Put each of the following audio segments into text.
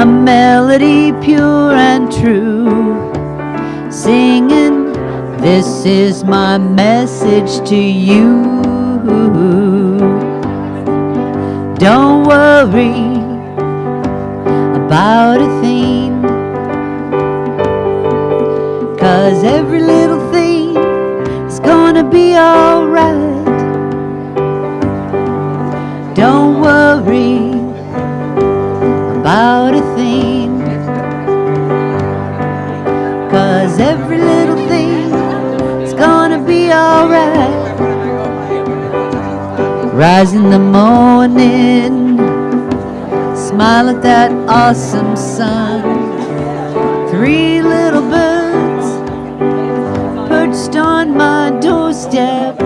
a melody pure and true, singing, this is my message to you. Don't worry about a thing, 'cause every little thing is gonna be alright. Don't worry about a thing, 'cause every little thing is gonna be alright. Rise in the morning, smile at that awesome sun. 3 little birds perched on my doorstep,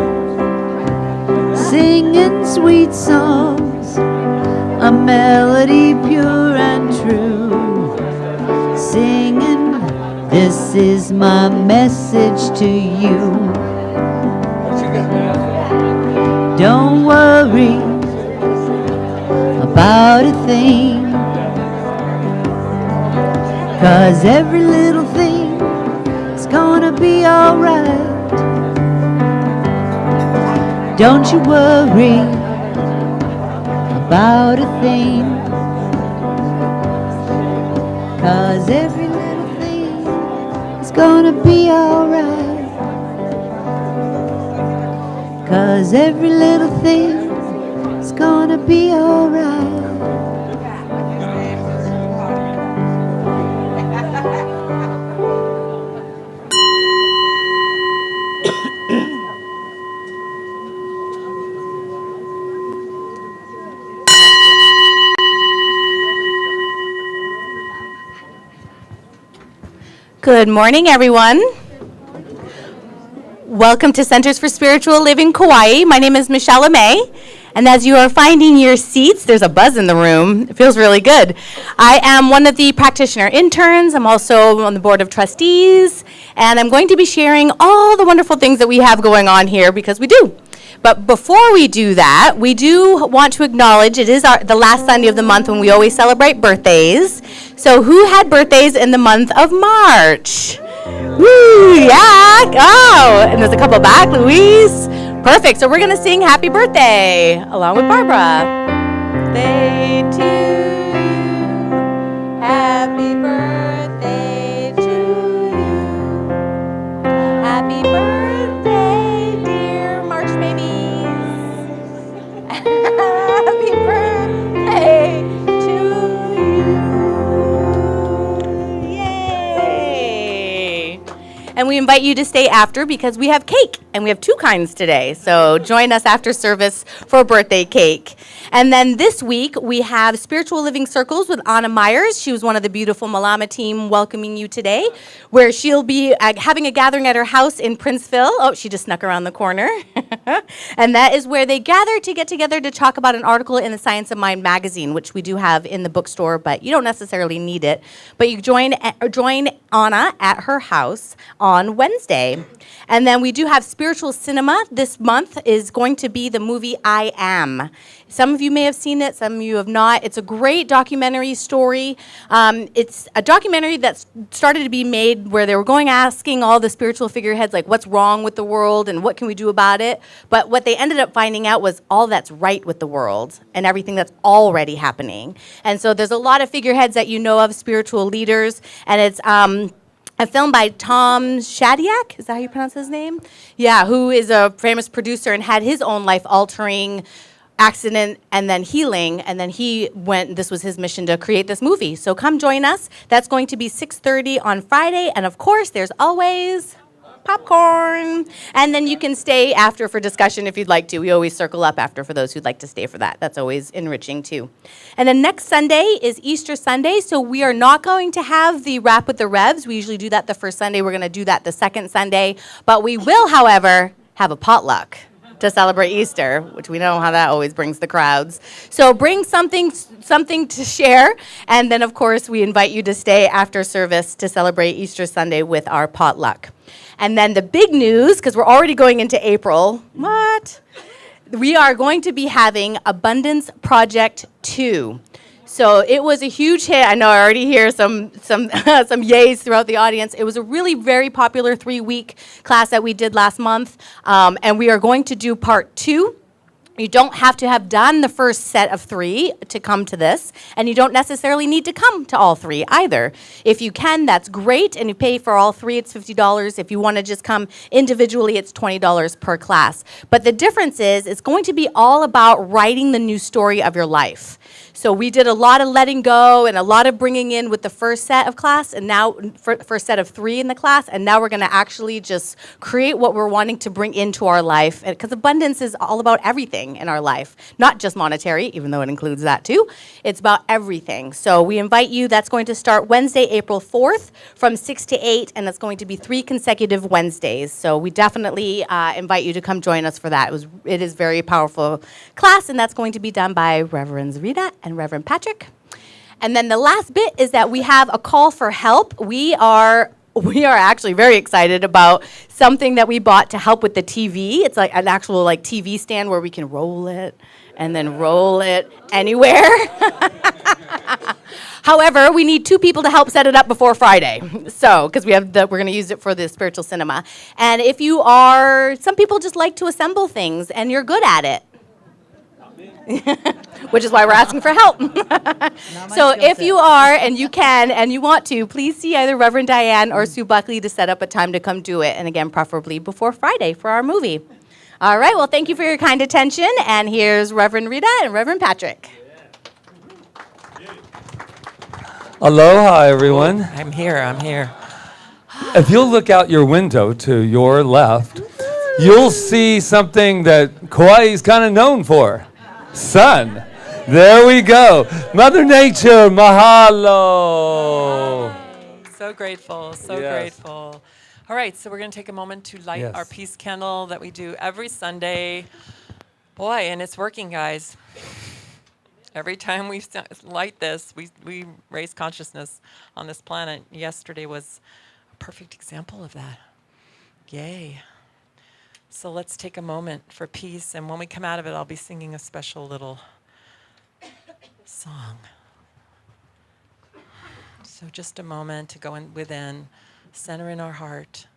singing sweet songs, a melody pure and true, singing, this is my message to you. Don't worry about a thing, 'cause every little thing is gonna be alright. Don't you worry about a thing, 'cause every little thing is gonna be alright. 'Cause every little thing is gonna be alright. Good morning, everyone. Welcome to Centers for Spiritual Living Kauai. My name is Michelle May, and as you are finding your seats, there's a buzz in the room. It feels really good. I am one of the practitioner interns. I'm also on the board of trustees, and I'm going to be sharing all the wonderful things that we have going on here, because we do. But before we do that, we do want to acknowledge it is the last Sunday of the month when we always celebrate birthdays. So who had birthdays in the month of March? Woo, yeah. Oh, and there's a couple back, Louise. Perfect. So we're going to sing Happy Birthday along with Barbara. Birthday to you. Happy birthday to you. Happy birthday, dear March babies. Happy birthday to you. Yay. And we invite you to stay after, because we have cake, and we have 2 kinds today. So join us after service for birthday cake. And then this week, we have Spiritual Living Circles with Anna Myers. She was one of the beautiful Malama team welcoming you today, where she'll be having a gathering at her house in Princeville. Oh, she just snuck around the corner. And that is where they gather to get together to talk about an article in the Science of Mind magazine, which we do have in the bookstore, but you don't necessarily need it. But you join Anna at her house on Wednesday. And then we do have Spiritual Cinema. This month is going to be the movie I Am. Some of you may have seen it, some of you have not. It's a great documentary story. It's a documentary that started to be made where they were asking all the spiritual figureheads, like, what's wrong with the world and what can we do about it? But what they ended up finding out was all that's right with the world and everything that's already happening. And so there's a lot of figureheads that you know of, spiritual leaders, and it's a film by Tom Shadyac, is that how you pronounce his name? Yeah, who is a famous producer and had his own life-altering accident and then healing, and then he went, this was his mission to create this movie. So come join us. That's going to be 6:30 on Friday, and of course, there's always popcorn. And then you can stay after for discussion if you'd like to. We always circle up after for those who'd like to stay for that. That's always enriching too. And then next Sunday is Easter Sunday, so we are not going to have the Rap with the Revs. We usually do that the first Sunday. We're going to do that the second Sunday. But we will, however, have a potluck to celebrate Easter, which we know how that always brings the crowds. So bring something to share, and then of course we invite you to stay after service to celebrate Easter Sunday with our potluck. And then the big news, because we're already going into April, we are going to be having Abundance Project 2. So it was a huge hit. I know I already hear some some yays throughout the audience. It was a really very popular 3-week class that we did last month, and we are going to do part 2. You don't have to have done the first set of 3 to come to this, and you don't necessarily need to come to all 3 either. If you can, that's great, and you pay for all 3, it's $50. If you want to just come individually, it's $20 per class. But the difference is, it's going to be all about writing the new story of your life. So we did a lot of letting go and a lot of bringing in with the first set of class, and now first set of 3 in the class, and now we're going to actually just create what we're wanting to bring into our life, because abundance is all about everything in our life, not just monetary, even though it includes that too. It's about everything. So we invite you. That's going to start Wednesday, April 4th from 6 to 8, and it's going to be 3 consecutive Wednesdays. So we definitely invite you to come join us for that. It is very powerful class, and that's going to be done by Reverends Rita and Reverend Patrick. And then the last bit is that we have a call for help. We are actually very excited about something that we bought to help with the TV. It's like an actual like TV stand where we can roll it and then roll it anywhere. However, we need 2 people to help set it up before Friday. So, because we're going to use it for the spiritual cinema. And if you are, some people just like to assemble things and you're good at it. Which is why we're asking for help. So if you are and you can and you want to, please see either Reverend Diane or Sue Buckley to set up a time to come do it. And again, preferably before Friday for our movie. All right, well, thank you for your kind attention. And here's Reverend Rita and Reverend Patrick. Aloha, everyone. I'm here. If you'll look out your window to your left, you'll see something that Kauai is kind of known for. Sun. There we go. Mother Nature, mahalo. So grateful, Yes. grateful. All right, so we're going to take a moment to light Yes. our peace candle that we do every Sunday. Boy, and it's working, guys. Every time we light this, we raise consciousness on this planet. Yesterday was a perfect example of that. Yay. So let's take a moment for peace, and when we come out of it, I'll be singing a special little song. So just a moment to go within, center in our heart,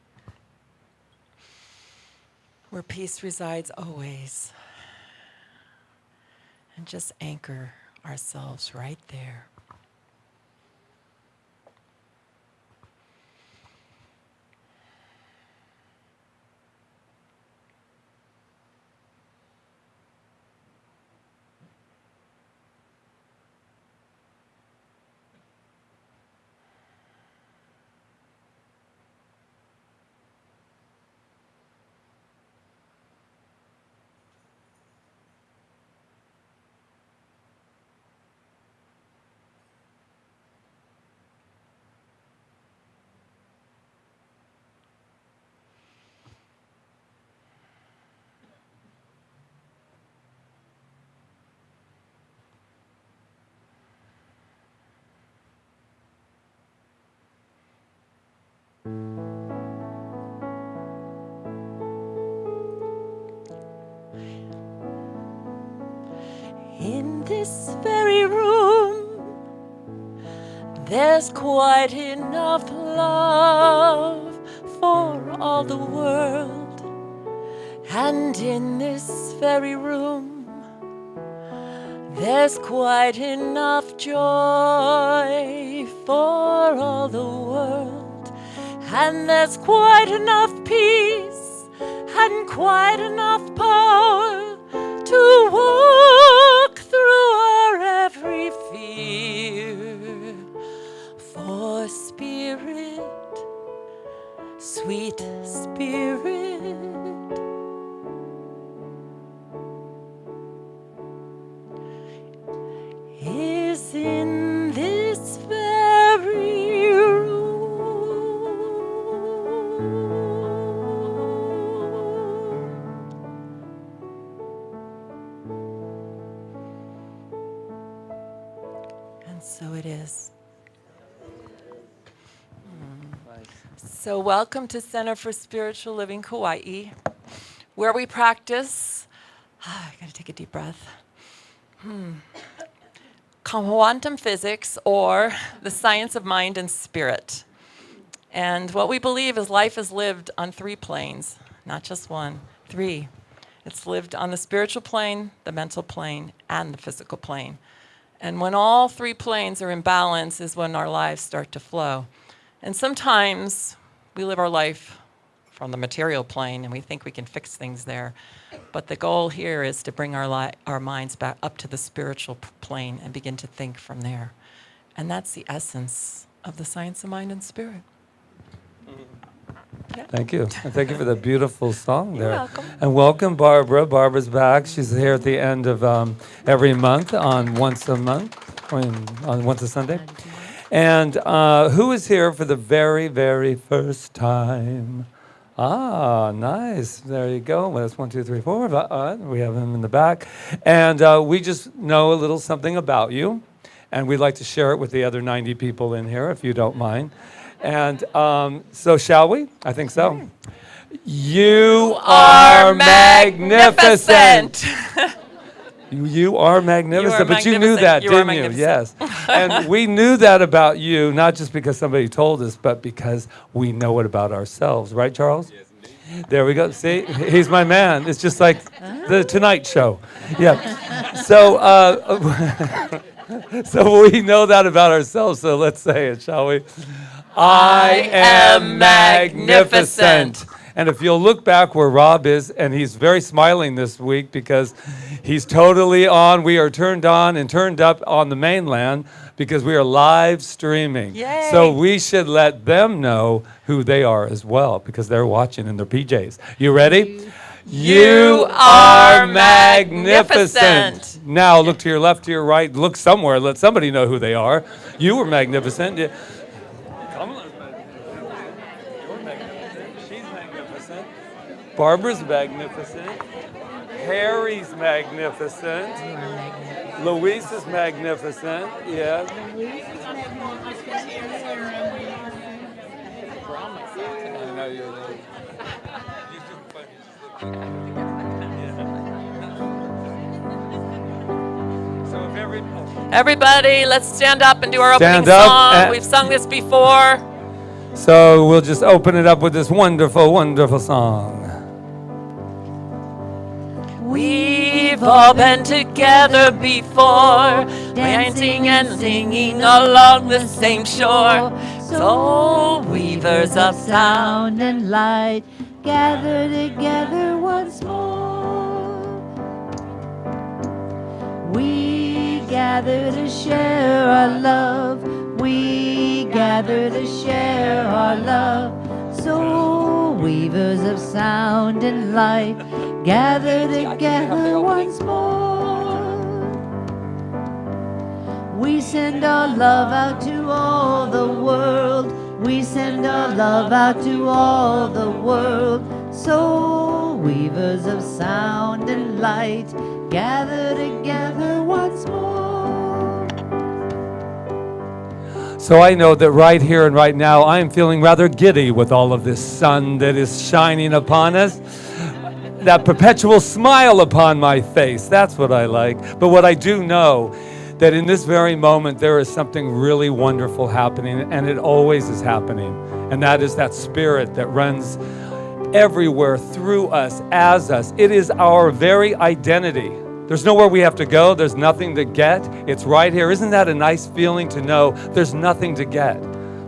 where peace resides always, and just anchor ourselves right there. In this very room, there's quite enough love for all the world. And in this very room, there's quite enough joy for all the world. And there's quite enough peace and quite enough power to walk through our every fear. For spirit, sweet spirit, is in this very room. And so it is. So welcome to Center for Spiritual Living Kauai, where we practice, I gotta take a deep breath, quantum physics, or the science of mind and spirit. And what we believe is life is lived on 3 planes, not just 1, 3. It's lived on the spiritual plane, the mental plane, and the physical plane. And when all 3 planes are in balance is when our lives start to flow. And sometimes we live our life from the material plane and we think we can fix things there. But the goal here is to bring our minds back up to the spiritual plane and begin to think from there. And that's the essence of the science of mind and spirit. Yeah. Thank you. And thank you for the beautiful song there. You're welcome. And welcome, Barbara. Barbara's back. She's here at the end of every month on once a Sunday. And who is here for the very, very first time? Ah, nice. There you go. Well, that's 1, 2, 3, 4. We have him in the back. And we just know a little something about you. And we'd like to share it with the other 90 people in here, if you don't mind. And so shall we? I think so. You are magnificent. You are magnificent. But you knew that, didn't you? Yes. And we knew that about you, not just because somebody told us, but because we know it about ourselves. Right, Charles? Yes, indeed. There we go. See? He's my man. It's just like the Tonight Show. Yeah. So, so we know that about ourselves, so let's say it, shall we? I am magnificent. And if you'll look back where Rob is, and he's very smiling this week because he's totally on. We are turned on and turned up on the mainland because we are live streaming. Yay. So we should let them know who they are as well because they're watching in their PJs. You ready? You are magnificent. Now look to your left, to your right. Look somewhere. Let somebody know who they are. You were magnificent. Yeah. Barbara's magnificent. Harry's magnificent. Louise is magnificent. Yeah. Everybody, let's stand up and do our opening song. We've sung this before. So we'll just open it up with this wonderful, wonderful song. We've all been together before, dancing and singing along the same shore. Soul weavers of sound and light, gather together once more. We gather to share our love. We gather to share our love. Soul weavers of sound and light, gather together once more. We send our love out to all the world. We send our love out to all the world. Soul weavers of sound and light, gather together once more. So I know that right here and right now, I am feeling rather giddy with all of this sun that is shining upon us. That perpetual smile upon my face, that's what I like. But what I do know, that in this very moment, there is something really wonderful happening, and it always is happening. And that is that spirit that runs everywhere through us, as us. It is our very identity. There's nowhere we have to go. There's nothing to get. It's right here. Isn't that a nice feeling to know there's nothing to get?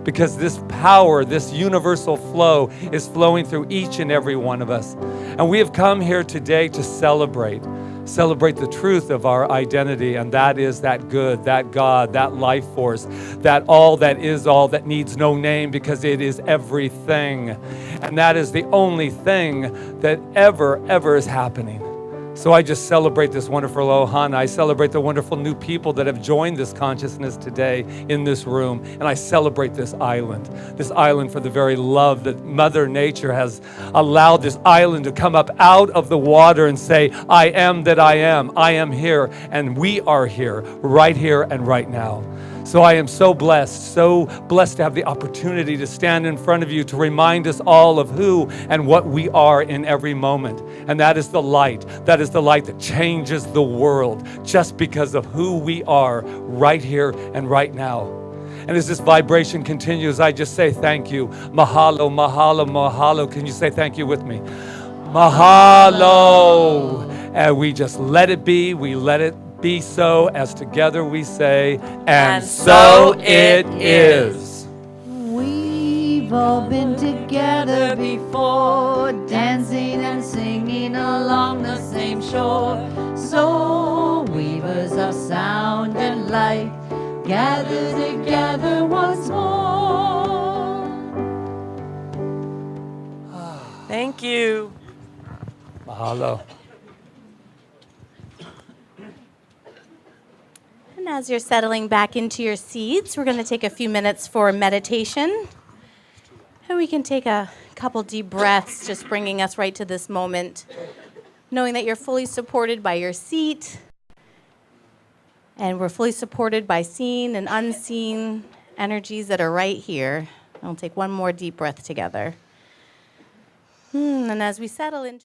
Because this power, this universal flow is flowing through each and every one of us. And we have come here today to celebrate the truth of our identity, and that is that good, that God, that life force, that all that is all that needs no name because it is everything. And that is the only thing that ever is happening. So I just celebrate this wonderful ohana. I celebrate the wonderful new people that have joined this consciousness today in this room. And I celebrate this island for the very love that Mother Nature has allowed this island to come up out of the water and say, I am that I am. I am here, and we are here, right and right now. So I am so blessed to have the opportunity to stand in front of you to remind us all of who and what we are in every moment. And that is the light. That is the light that changes the world just because of who we are right here and right now. And as this vibration continues, I just say thank you. Mahalo, mahalo, mahalo. Can you say thank you with me? Mahalo. And we just let it be. We let it be so, as together we say, and so it is. We've all been together before, dancing and singing along the same shore. So weavers of sound and light, gather together once more. Thank you. Mahalo. And as you're settling back into your seats, we're going to take a few minutes for meditation. And we can take a couple deep breaths, just bringing us right to this moment, knowing that you're fully supported by your seat, and we're fully supported by seen and unseen energies that are right here. And we'll take one more deep breath together. And as we settle into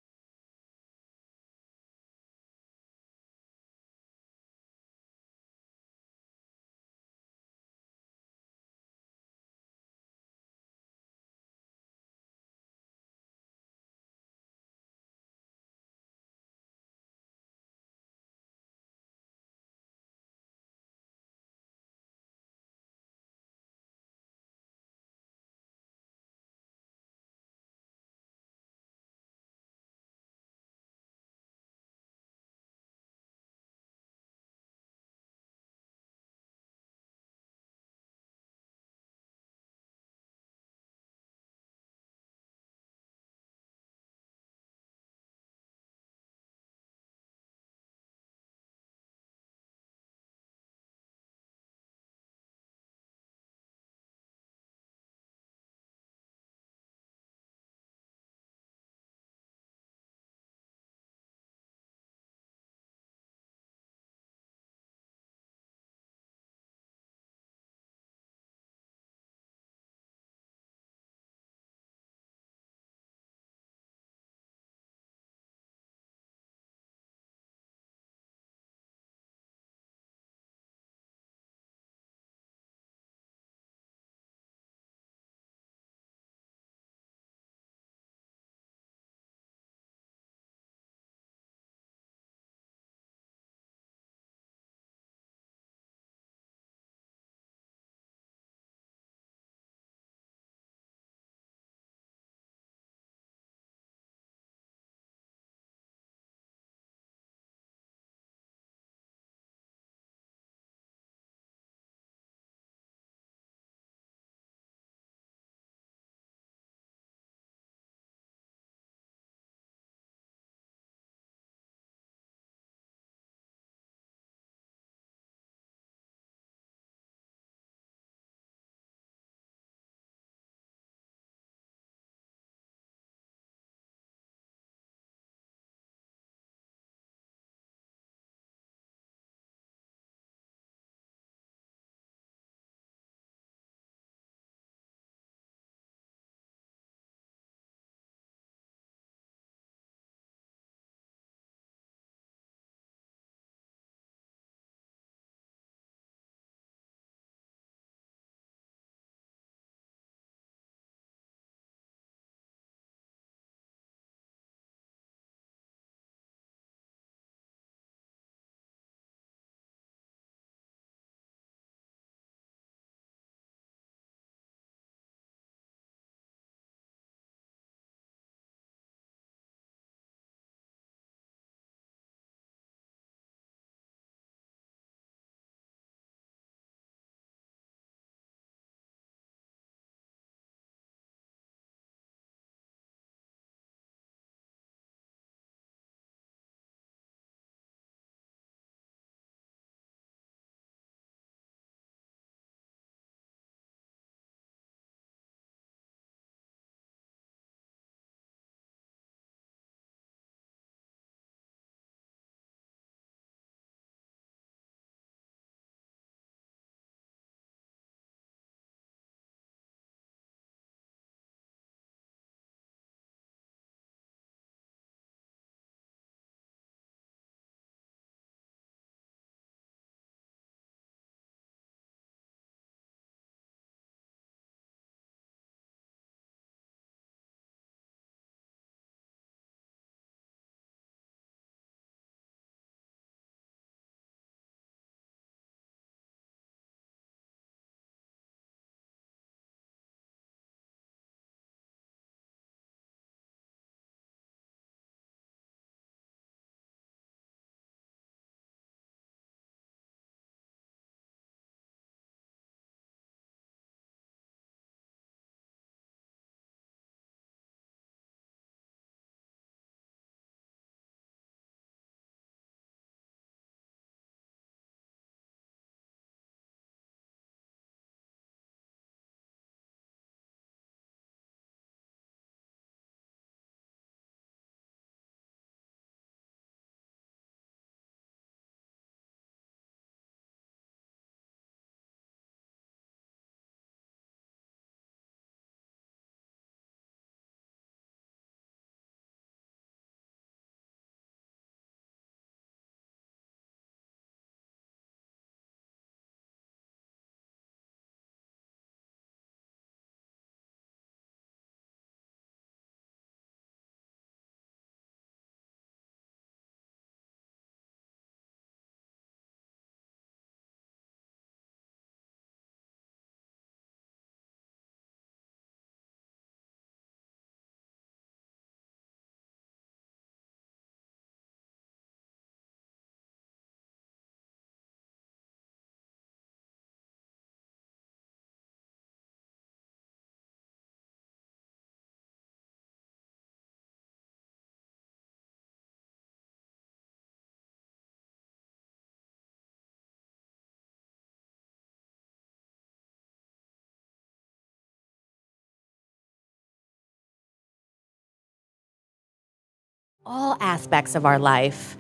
all aspects of our life,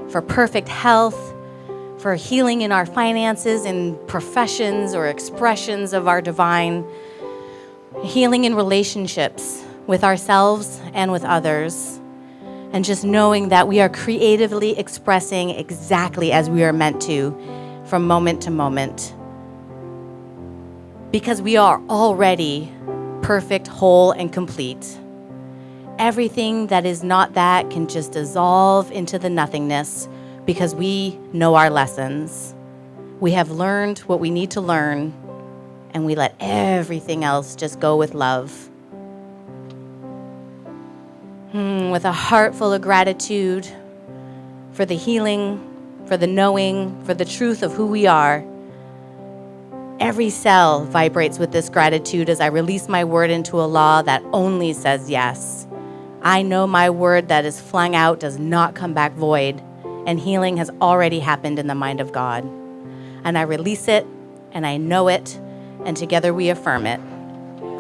for perfect health, for healing in our finances and professions or expressions of our divine, healing in relationships with ourselves and with others, and just knowing that we are creatively expressing exactly as we are meant to from moment to moment. Because we are already perfect, whole, and complete. Everything that is not that can just dissolve into the nothingness because we know our lessons. We have learned what we need to learn, and we let everything else just go with love. With a heart full of gratitude for the healing, for the knowing, for the truth of who we are. Every cell vibrates with this gratitude as I release my word into a law that only says yes. I know my word that is flung out does not come back void, and healing has already happened in the mind of God. And I release it, and I know it, and together we affirm it.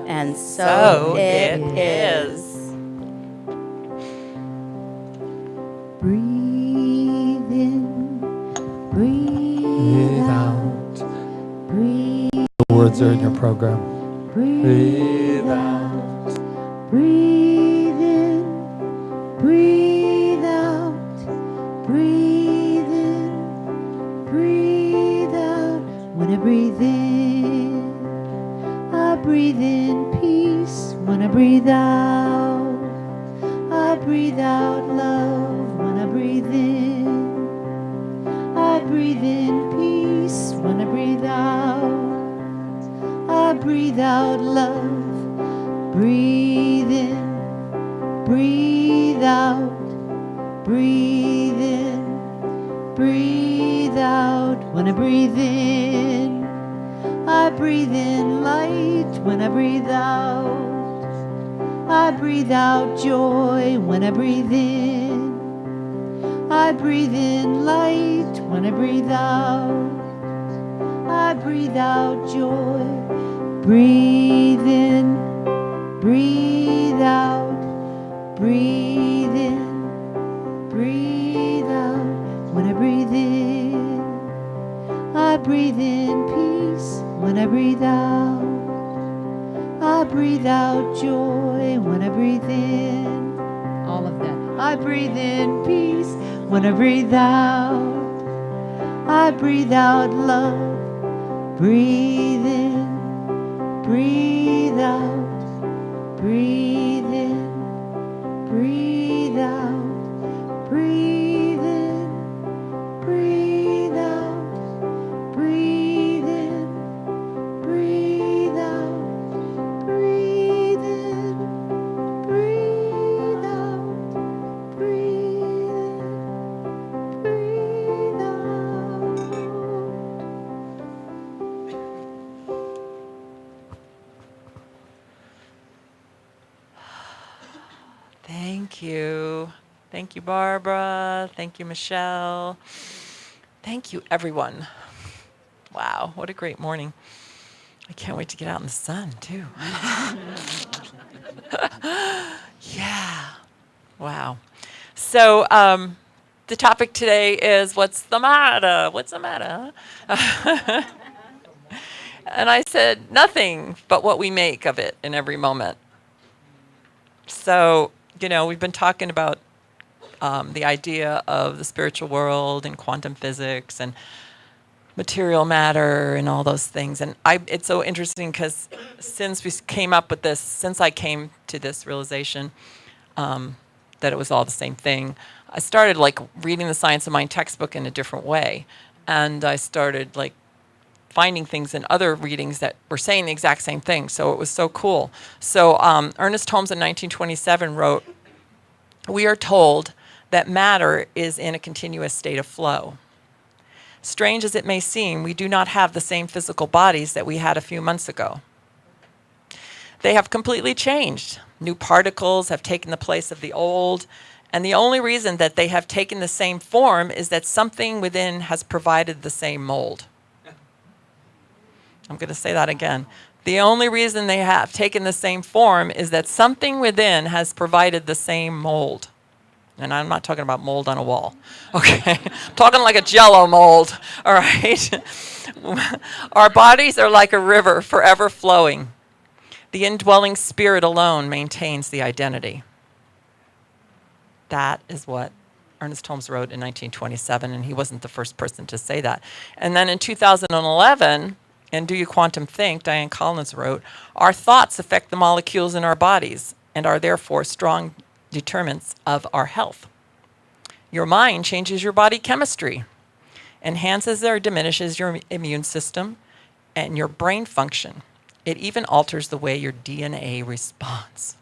And so it is. Breathe in, breathe out, breathe. The words are in your program. Breathe out, breathe in, breathe out, breathe in, breathe out. When I breathe in, I breathe in peace. When I breathe out, I breathe out love. When I breathe in, I breathe in peace. When I breathe out, I breathe out love. Breathe in, breathe out, breathe in, breathe out. When I breathe in, I breathe in light. When I breathe out, I breathe out joy. When I breathe in, I breathe in light. When I breathe out, I breathe out joy. Breathe in, breathe out, breathe in, breathe out. When I breathe in, I breathe in peace. When I breathe out, I breathe out joy. When I breathe in, all of that. I breathe in peace. When I breathe out, I breathe out love. Breathe in, breathe out, breathe in, breathe out, breathe in, breathe out, breathe in, breathe out, breathe in, breathe out, breathe in, breathe out. Thank you. Thank you, Barbara. Thank you, Michelle. Thank you, everyone. Wow, what a great morning. I can't wait to get out in the sun, too. Yeah. Wow. So the topic today is, what's the matter? What's the matter? And I said, nothing but what we make of it in every moment. So, we've been talking about the idea of the spiritual world and quantum physics and material matter and all those things. And it's so interesting because since I came to this realization that it was all the same thing, I started reading the Science of Mind textbook in a different way. And I started finding things in other readings that were saying the exact same thing. So it was so cool. So Ernest Holmes in 1927 wrote, "We are told that matter is in a continuous state of flow. Strange as it may seem, we do not have the same physical bodies that we had a few months ago. They have completely changed. New particles have taken the place of the old, and the only reason that they have taken the same form is that something within has provided the same mold." I'm going to say that again. The only reason they have taken the same form is that something within has provided the same mold. And I'm not talking about mold on a wall. Okay? I'm talking like a Jell-O mold. All right? Our bodies are like a river forever flowing. The indwelling spirit alone maintains the identity. That is what Ernest Holmes wrote in 1927, and he wasn't the first person to say that. And then in 2011, in Do You Quantum Think, Diane Collins wrote, our thoughts affect the molecules in our bodies and are therefore strong determinants of our health. Your mind changes your body chemistry, enhances or diminishes your immune system and your brain function. It even alters the way your DNA responds.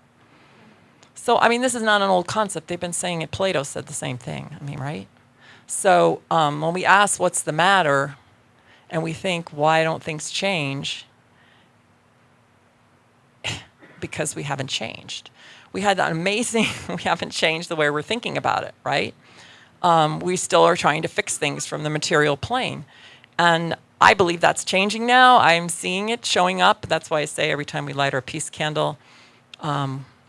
So, I mean, this is not an old concept. They've been saying it. Plato said the same thing. I mean, right? So when we ask what's the matter, and we think, why don't things change? Because we haven't changed. We had that amazing, we haven't changed the way we're thinking about it, right? We still are trying to fix things from the material plane. And I believe that's changing now. I'm seeing it showing up. That's why I say every time we light our peace candle,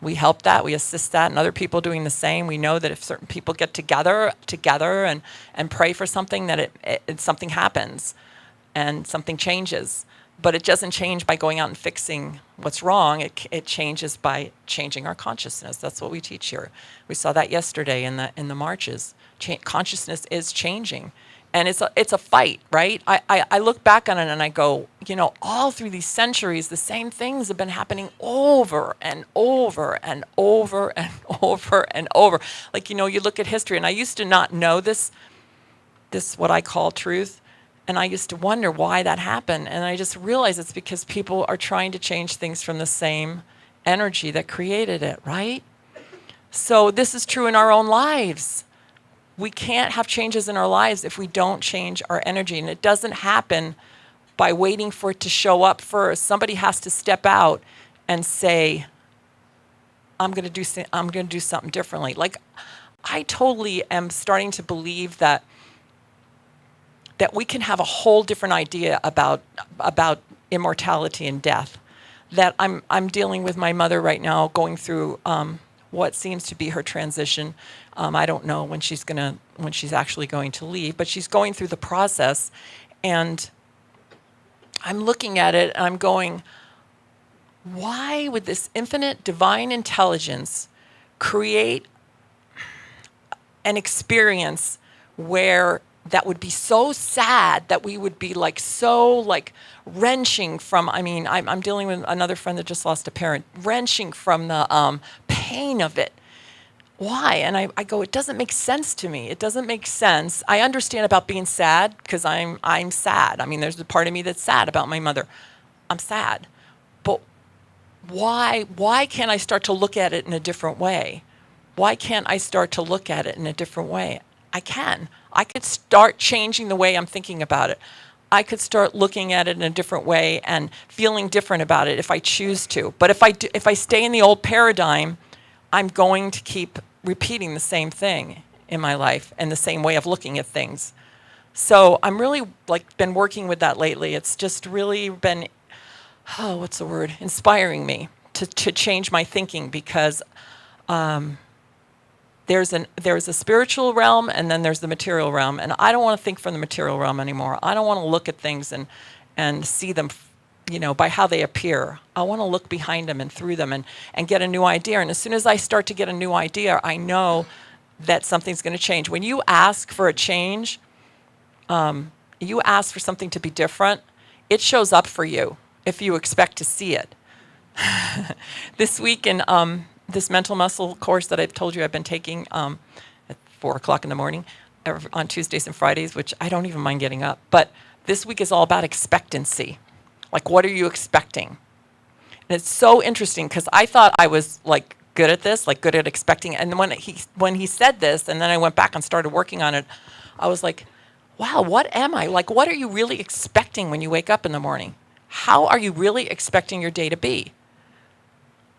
we help that, we assist that, and other people doing the same. We know that if certain people get together and pray for something, that something happens and something changes. But it doesn't change by going out and fixing what's wrong. It changes by changing our consciousness. That's what we teach here. We saw that yesterday in the marches. Consciousness is changing. And it's a fight, right? I look back on it and I go, all through these centuries, the same things have been happening over and over and over and over and over. Like, you look at history, and I used to not know this what I call truth. And I used to wonder why that happened. And I just realized it's because people are trying to change things from the same energy that created it, right? So this is true in our own lives. We can't have changes in our lives if we don't change our energy. And it doesn't happen by waiting for it to show up first. Somebody has to step out and say, I'm going to do something differently. Like, I totally am starting to believe that we can have a whole different idea about immortality and death. That I'm dealing with my mother right now, going through what seems to be her transition. I don't know when she's actually going to leave, but she's going through the process, and I'm looking at it and I'm going, why would this infinite divine intelligence create an experience where that would be so sad, that we would be so wrenching from, I'm dealing with another friend that just lost a parent, wrenching from the pain of it. Why? And I go, it doesn't make sense to me. It doesn't make sense. I understand about being sad because I'm sad. There's a part of me that's sad about my mother. I'm sad. But why can't I start to look at it in a different way? Why can't I start to look at it in a different way? I can. I could start changing the way I'm thinking about it. I could start looking at it in a different way and feeling different about it if I choose to. But if I stay in the old paradigm, I'm going to keep repeating the same thing in my life and the same way of looking at things. So I'm really been working with that lately. It's just really been, inspiring me to change my thinking, because there's a spiritual realm and then there's the material realm, and I don't want to think from the material realm anymore. I don't want to look at things and see them by how they appear. I want to look behind them and through them and get a new idea. And as soon as I start to get a new idea, I know that something's going to change. When you ask for a change, you ask for something to be different, it shows up for you if you expect to see it. This week in this mental muscle course that I've told you I've been taking at 4 o'clock in the morning on Tuesdays and Fridays, which I don't even mind getting up. But this week is all about expectancy. What are you expecting? And it's so interesting because I thought I was good at this, good at expecting. And when he said this, and then I went back and started working on it, I was like, wow, what am I? What are you really expecting when you wake up in the morning? How are you really expecting your day to be?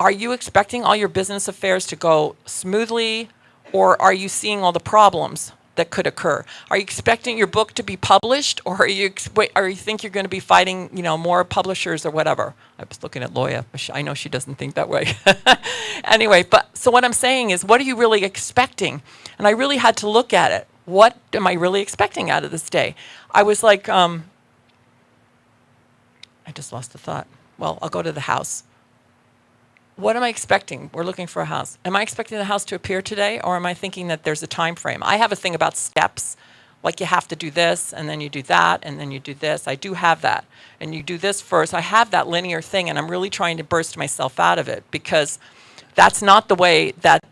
Are you expecting all your business affairs to go smoothly, or are you seeing all the problems that could occur? Are you expecting your book to be published, or are you think you're going to be fighting, more publishers or whatever? I was looking at Loya. I know she doesn't think that way. Anyway, so what I'm saying is, what are you really expecting? And I really had to look at it. What am I really expecting out of this day? I was like, I just lost the thought. Well, I'll go to the house. What am I expecting? We're looking for a house. Am I expecting the house to appear today, or am I thinking that there's a time frame? I have a thing about steps, like you have to do this, and then you do that, and then you do this. I do have that. And you do this first. I have that linear thing, and I'm really trying to burst myself out of it, because that's not the way that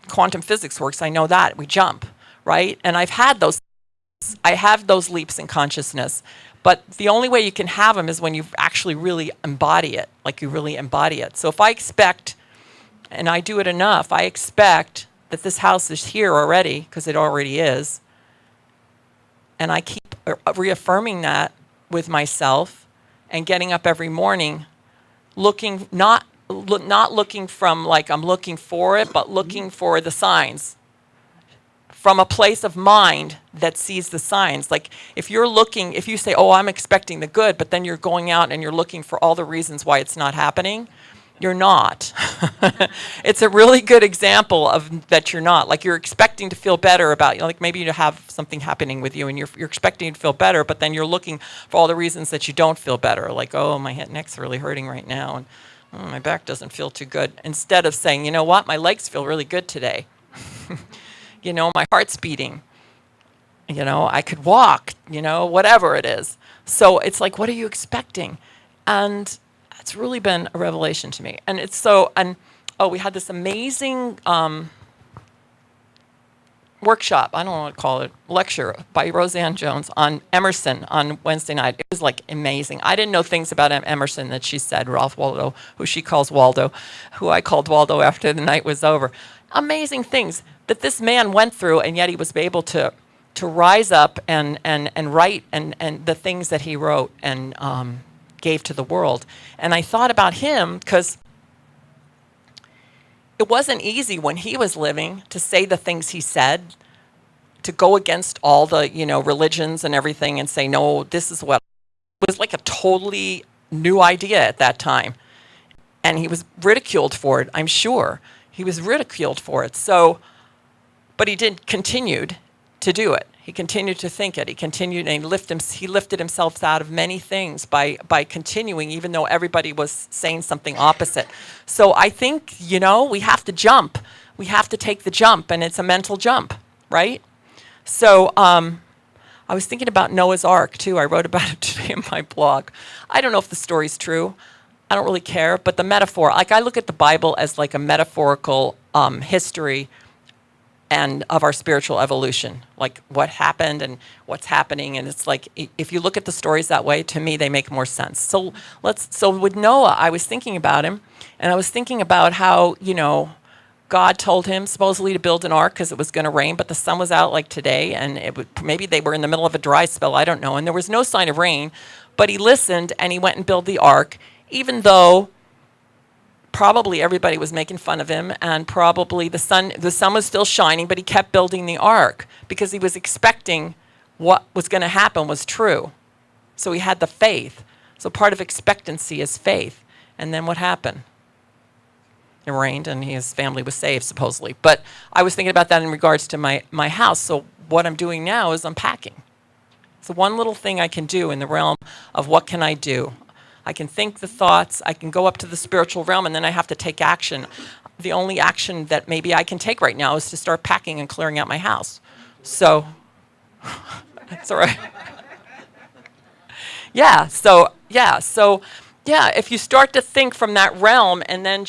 quantum physics works. I know that. We jump, right? And I have those leaps in consciousness. But the only way you can have them is when you actually really embody it, like you really embody it. So if I expect, and I do it enough, I expect that this house is here already, because it already is, and I keep reaffirming that with myself and getting up every morning, looking, not looking from like I'm looking for it, but looking for the signs. From a place of mind that sees the signs. Like if you say, oh, I'm expecting the good, but then you're going out and you're looking for all the reasons why it's not happening, you're not. It's a really good example of that you're not. Like you're expecting to feel better about, like maybe you have something happening with you and you're expecting to feel better, but then you're looking for all the reasons that you don't feel better. Like, oh, my neck's really hurting right now, and my back doesn't feel too good. Instead of saying, you know what, my legs feel really good today. My heart's beating. I could walk, whatever it is. So it's like, what are you expecting? And it's really been a revelation to me. And we had this amazing workshop, I don't know what to call it, lecture by Roseanne Jones on Emerson on Wednesday night. It was like amazing. I didn't know things about Emerson that she said, Ralph Waldo, who she calls Waldo, who I called Waldo after the night was over. Amazing things that this man went through, and yet he was able to rise up and write and the things that he wrote and gave to the world. And I thought about him because it wasn't easy when he was living to say the things he said, to go against all the religions and everything and say, no, this is what. It was like a totally new idea at that time. And he was ridiculed for it, I'm sure. He was ridiculed for it. But he continued to do it. He continued to think it. He continued, and he lifted himself out of many things by continuing, even though everybody was saying something opposite. So I think, we have to jump. We have to take the jump, and it's a mental jump, right? So I was thinking about Noah's Ark, too. I wrote about it today in my blog. I don't know if the story's true. I don't really care, but the metaphor, like I look at the Bible as like a metaphorical history and of our spiritual evolution, like what happened and what's happening. And it's like, if you look at the stories that way, to me, they make more sense. So with Noah, I was thinking about him, and I was thinking about how, God told him supposedly to build an ark because it was going to rain, but the sun was out like today, and maybe they were in the middle of a dry spell, I don't know, and there was no sign of rain, but he listened and he went and built the ark, even though probably everybody was making fun of him, and probably the sun was still shining, but he kept building the ark because he was expecting what was going to happen was true. So he had the faith. So part of expectancy is faith. And then what happened? It rained, and his family was saved, supposedly. But I was thinking about that in regards to my house. So what I'm doing now is I'm packing. So one little thing I can do in the realm of what can I do? I can think the thoughts, I can go up to the spiritual realm, and then I have to take action. The only action that maybe I can take right now is to start packing and clearing out my house. So, that's all right. If you start to think from that realm and then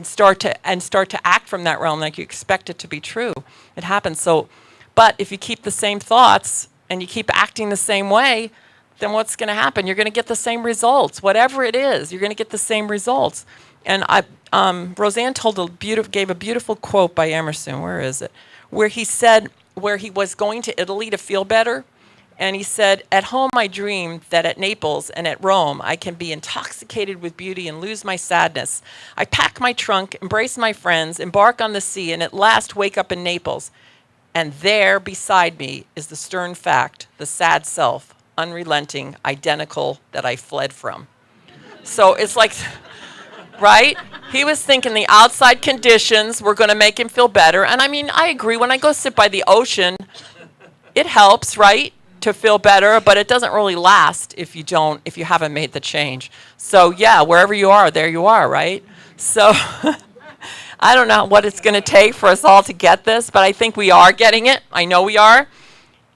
start to act from that realm like you expect it to be true, it happens. So, but if you keep the same thoughts and you keep acting the same way, then what's going to happen? You're going to get the same results. Whatever it is, you're going to get the same results. And Roseanne gave a beautiful quote by Emerson. Where is it? Where he said, where he was going to Italy to feel better, and he said, "At home I dreamed that at Naples and at Rome I can be intoxicated with beauty and lose my sadness. I pack my trunk, embrace my friends, embark on the sea, and at last wake up in Naples. And there beside me is the stern fact, the sad self, unrelenting, identical that I fled from. So it's like, right? He was thinking the outside conditions were going to make him feel better. And I mean, I agree. When I go sit by the ocean, it helps, right, to feel better, but it doesn't really last if you haven't made the change. So yeah, wherever you are, there you are, right? So I don't know what it's going to take for us all to get this, but I think we are getting it. I know we are.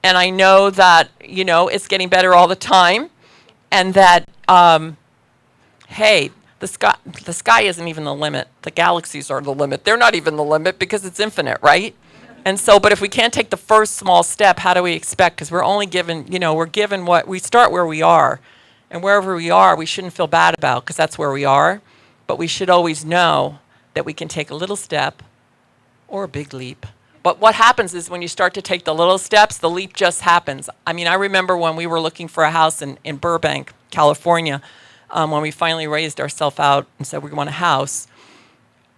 And I know that, it's getting better all the time. And that, hey, the sky isn't even the limit. The galaxies are the limit. They're not even the limit because it's infinite, right? And so, but if we can't take the first small step, how do we expect? Because we're only given, we're given we start where we are. And wherever we are, we shouldn't feel bad about because that's where we are. But we should always know that we can take a little step or a big leap. But what happens is when you start to take the little steps, the leap just happens. I mean, I remember when we were looking for a house in Burbank, California, when we finally raised ourselves out and said we want a house,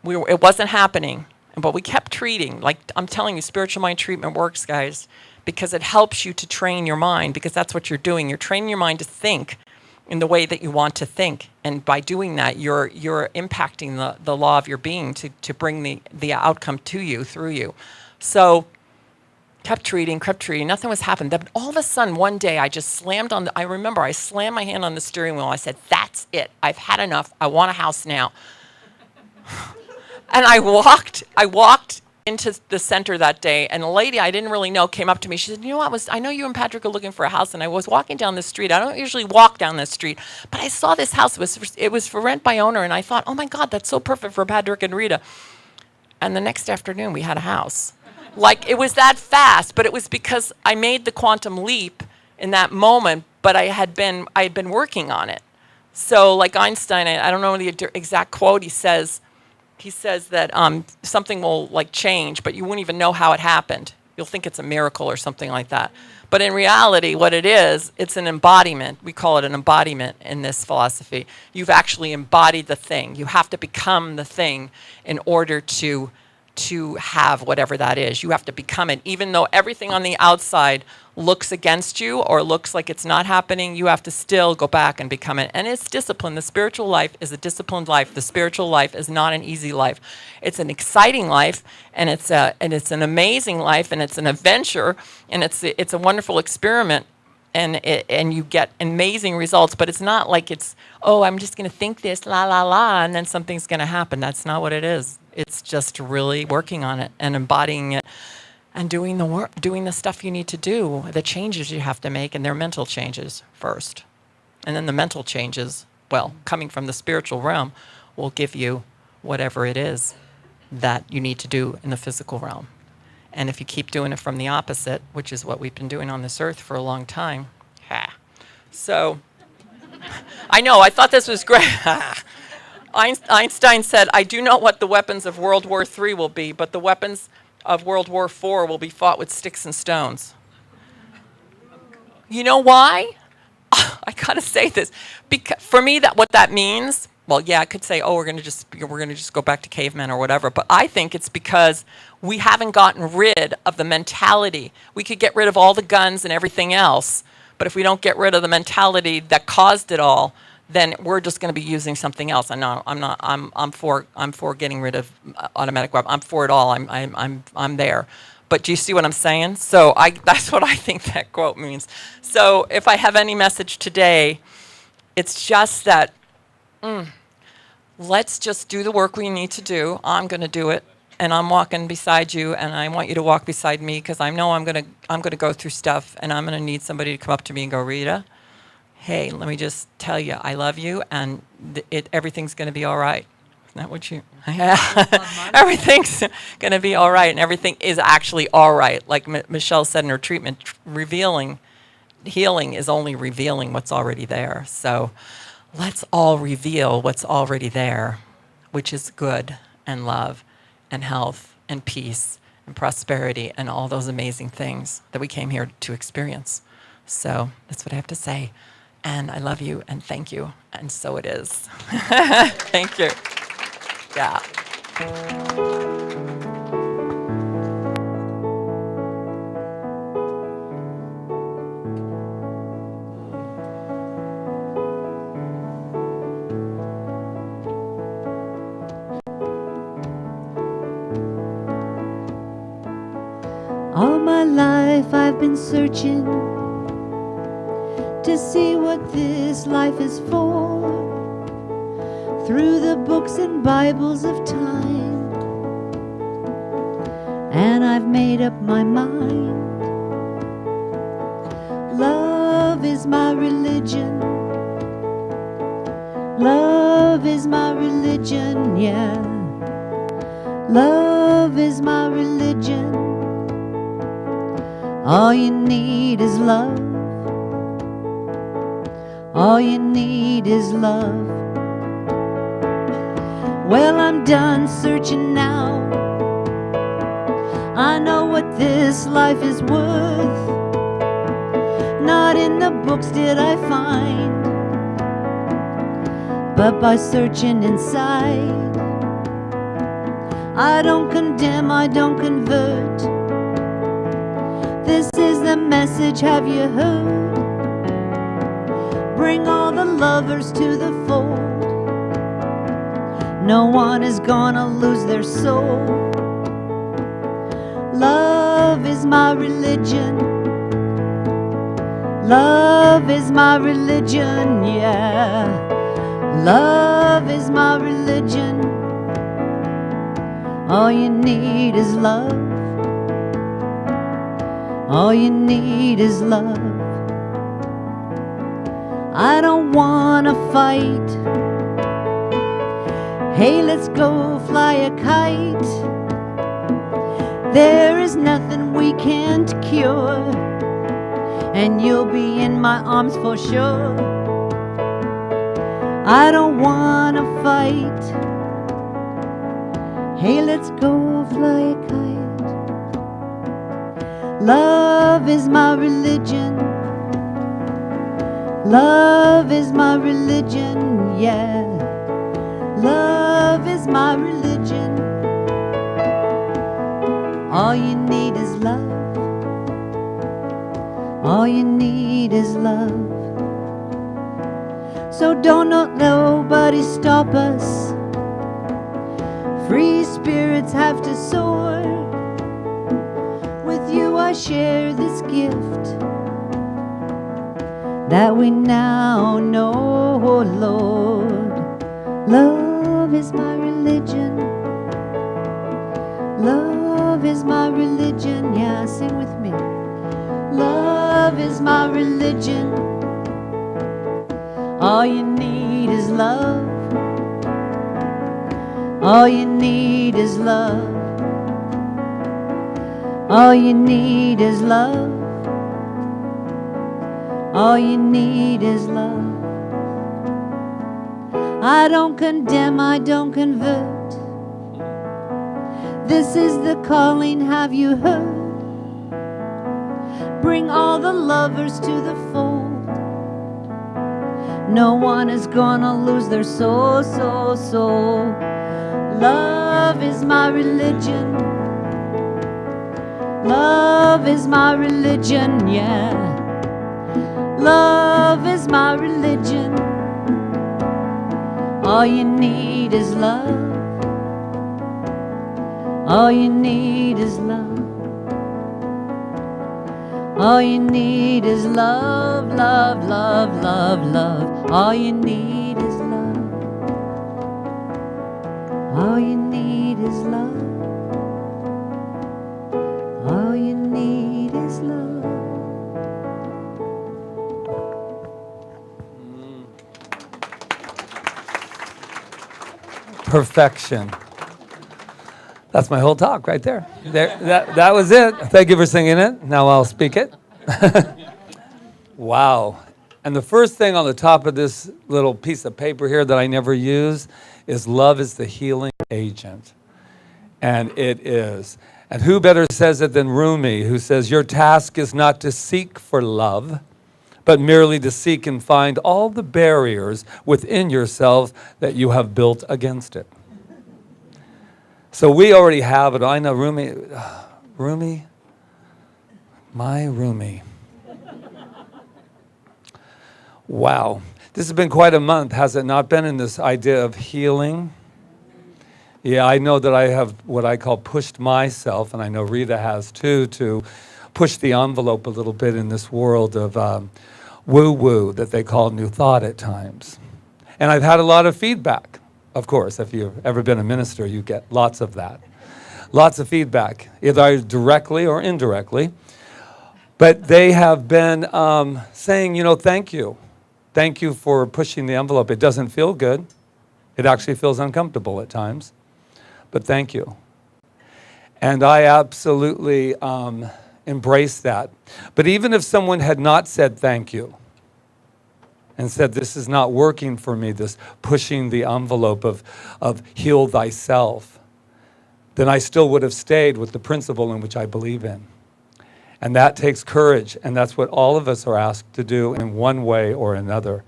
it wasn't happening. But we kept treating. Like I'm telling you, spiritual mind treatment works, guys, because it helps you to train your mind, because that's what you're doing. You're training your mind to think in the way that you want to think. And by doing that, you're impacting the law of your being to bring the outcome to you, through you. So kept treating, nothing was happening. Then all of a sudden, one day, I just slammed I remember I slammed my hand on the steering wheel. I said, that's it. I've had enough. I want a house now. And I walked into the center that day, and a lady I didn't really know came up to me. She said, you know what, I know you and Patrick are looking for a house, and I was walking down the street. I don't usually walk down this street, but I saw this house. It was for rent by owner, and I thought, oh my God, that's so perfect for Patrick and Rita. And the next afternoon, we had a house. Like, it was that fast, but it was because I made the quantum leap in that moment, but I had been working on it. So like Einstein, I don't know the exact quote, he says that something will like change, but you wouldn't even know how it happened. You'll think it's a miracle or something like that. But in reality, what it is, it's an embodiment. We call it an embodiment in this philosophy. You've actually embodied the thing. You have to become the thing in order to have whatever that is. You have to become it. Even though everything on the outside looks against you or looks like it's not happening, you have to still go back and become it. And it's discipline. The spiritual life is a disciplined life. The spiritual life is not an easy life. It's an exciting life, and it's an amazing life, and it's an adventure, and it's a wonderful experiment. And you get amazing results, but it's not like I'm just going to think this, la, la, la, and then something's going to happen. That's not what it is. It's just really working on it and embodying it and doing the work, doing the stuff you need to do, the changes you have to make, and they're mental changes first. And then the mental changes, coming from the spiritual realm, will give you whatever it is that you need to do in the physical realm. And if you keep doing it from the opposite, which is what we've been doing on this earth for a long time, So, I know, I thought this was great. Einstein said, I do not know what the weapons of World War III will be, but the weapons of World War IV will be fought with sticks and stones. You know why? I gotta say this. Because for me, what that means, I could say, we're gonna just go back to cavemen or whatever, but I think it's because we haven't gotten rid of the mentality. We could get rid of all the guns and everything else, but if we don't get rid of the mentality that caused it all, then we're just going to be using something else. I'm for getting rid of automatic weapons. I'm for it all. I'm there. But do you see what I'm saying? So that's what I think that quote means. So if I have any message today, it's just that let's just do the work we need to do. I'm going to do it, and I'm walking beside you, and I want you to walk beside me, because I know I'm going to go through stuff, and I'm going to need somebody to come up to me and go, Rita, hey, let me just tell you, I love you, and everything's going to be all right. Isn't that what you? Yeah. Everything's going to be all right, and everything is actually all right. Like Michelle said in her treatment, healing is only revealing what's already there. So let's all reveal what's already there, which is good and love and health and peace and prosperity and all those amazing things that we came here to experience. So that's what I have to say. And I love you, and thank you, and so it is. Thank you. Yeah. All my life I've been searching to see what this life is for, through the books and Bibles of time, and I've made up my mind. Love is my religion. Love is my religion, yeah. Love is my religion. All you need is love. All you need is love. Well, I'm done searching now. I know what this life is worth. Not in the books did I find, but by searching inside. I don't condemn, I don't convert. This is the message, have you heard? Bring all the lovers to the fold. No one is gonna lose their soul. Love is my religion. Love is my religion, yeah. Love is my religion. All you need is love. All you need is love. I don't wanna fight. Hey, let's go fly a kite. There is nothing we can't cure, and you'll be in my arms for sure. I don't wanna fight. Hey, let's go fly a kite. Love is my religion. Love is my religion, yeah. Love is my religion. All you need is love. All you need is love. So don't let nobody stop us. Free spirits have to soar. With you I share this gift that we now know, Lord. Love is my religion. Love is my religion. Yeah, sing with me. Love is my religion. All you need is love. All you need is love. All you need is love. All you need is love. I don't condemn, I don't convert. This is the calling, have you heard? Bring all the lovers to the fold. No one is gonna lose their soul, soul. Love is my religion. Love is my religion, yeah. Love is my religion. All you need is love. All you need is love. All you need is love, love, love, love, love. All you need is love. All you need is love. All you need is love. Perfection. That's my whole talk right there. That was it. Thank you for singing it. Now I'll speak it. Wow. And the first thing on the top of this little piece of paper here that I never use is love is the healing agent. And it is. And who better says it than Rumi, who says, your task is not to seek for love, but merely to seek and find all the barriers within yourself that you have built against it. So we already have it. I know Rumi, my Rumi. Wow. This has been quite a month, has it not been, in this idea of healing? Yeah, I know that I have what I call pushed myself, and I know Rita has too, to push the envelope a little bit in this world of woo-woo that they call New Thought at times. And I've had a lot of feedback. Of course, if you've ever been a minister, you get lots of that. Lots of feedback, either directly or indirectly. But they have been saying, thank you. Thank you for pushing the envelope. It doesn't feel good. It actually feels uncomfortable at times. But thank you. And I absolutely embrace that. But even if someone had not said thank you and said, this is not working for me, this pushing the envelope of heal thyself, then I still would have stayed with the principle in which I believe in. And that takes courage, and that's what all of us are asked to do in one way or another.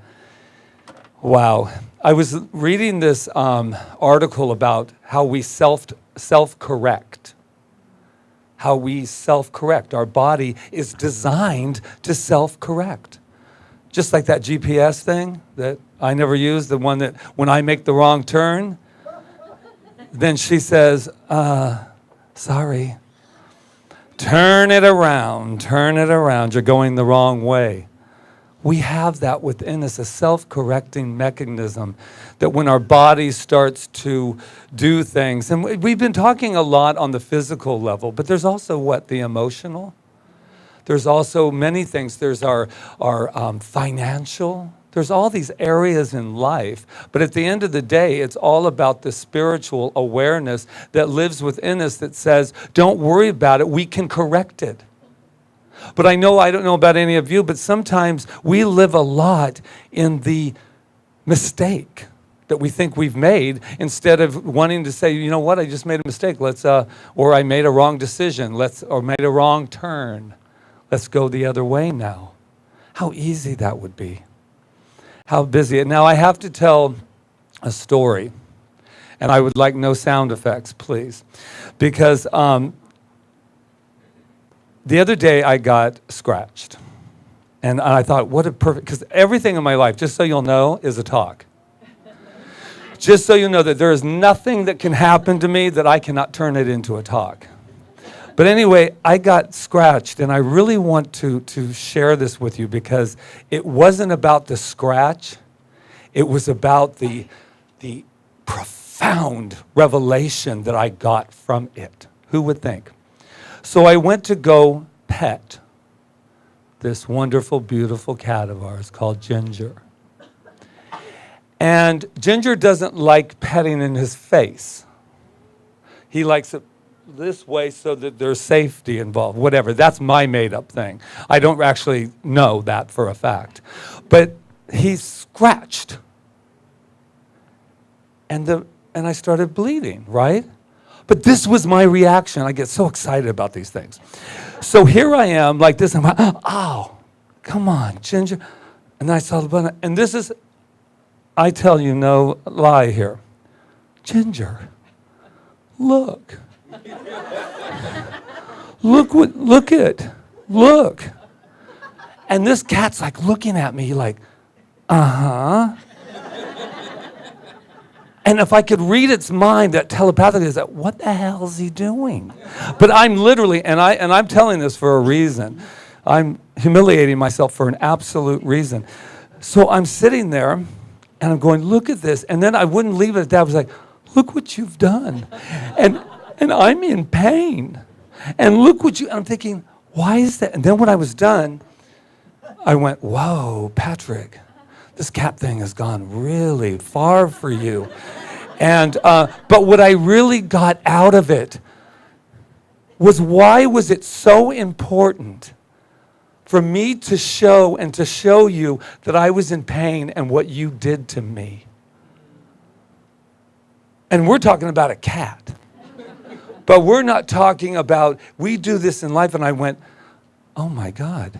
Wow. I was reading this article about how we self-correct. How we self-correct. Our body is designed to self-correct. Just like that GPS thing that I never use, the one that when I make the wrong turn, then she says, sorry. Turn it around, you're going the wrong way. We have that within us, a self-correcting mechanism that when our body starts to do things, and we've been talking a lot on the physical level, but there's also the emotional. There's also many things. There's our financial. There's all these areas in life, but at the end of the day, it's all about the spiritual awareness that lives within us that says, don't worry about it, we can correct it. But I don't know about any of you, but sometimes we live a lot in the mistake that we think we've made instead of wanting to say, you know what, I just made a mistake, or I made a wrong decision, or made a wrong turn. Let's go the other way now. How easy that would be. How busy. Now I have to tell a story, and I would like no sound effects, please, because the other day I got scratched, and I thought, what a perfect, because everything in my life, just so you'll know, is a talk. Just so you know that there is nothing that can happen to me that I cannot turn it into a talk. But anyway, I got scratched, and I really want to share this with you because it wasn't about the scratch. It was about the profound revelation that I got from it. Who would think? So I went to go pet this wonderful, beautiful cat of ours called Ginger. And Ginger doesn't like petting in his face. He likes it this way so that there's safety involved, whatever. That's my made-up thing. I don't actually know that for a fact. But he's scratched. And I started bleeding, right? But this was my reaction. I get so excited about these things. So here I am, like this. I'm like, oh, come on, Ginger. And then I saw the blood. And this is, I tell you no lie here. Ginger, look. Look. And this cat's like looking at me like, uh-huh. And if I could read its mind, that telepathically is that, what the hell is he doing? But I'm literally, and I'm telling this for a reason. I'm humiliating myself for an absolute reason. So I'm sitting there, and I'm going, look at this. And then I wouldn't leave it at that. I was like, look what you've done. And I'm in pain. And look what I'm thinking, why is that? And then when I was done, I went, whoa, Patrick, this cat thing has gone really far for you. And but what I really got out of it was, why was it so important for me to show you that I was in pain and what you did to me? And we're talking about a cat. But we're not talking about, we do this in life. And I went, oh my God.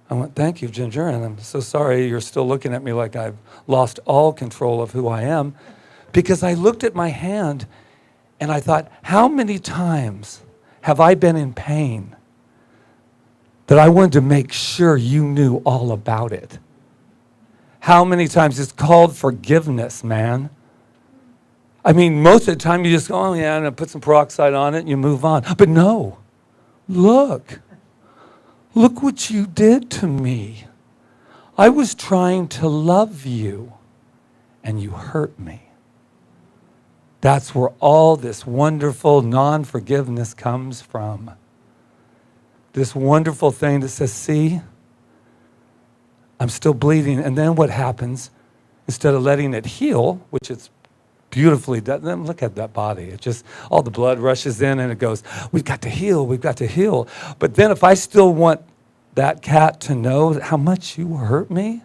I went, thank you, Ginger. And I'm so sorry you're still looking at me like I've lost all control of who I am. Because I looked at my hand and I thought, how many times have I been in pain that I wanted to make sure you knew all about it? How many times? It's called forgiveness, man. I mean, most of the time you just go, oh yeah, and I put some peroxide on it and you move on. But no, look what you did to me. I was trying to love you and you hurt me. That's where all this wonderful non-forgiveness comes from. This wonderful thing that says, see, I'm still bleeding. And then what happens, instead of letting it heal, which it's beautifully done, then look at that body. It just, all the blood rushes in and it goes, we've got to heal, we've got to heal. But then if I still want that cat to know how much you hurt me,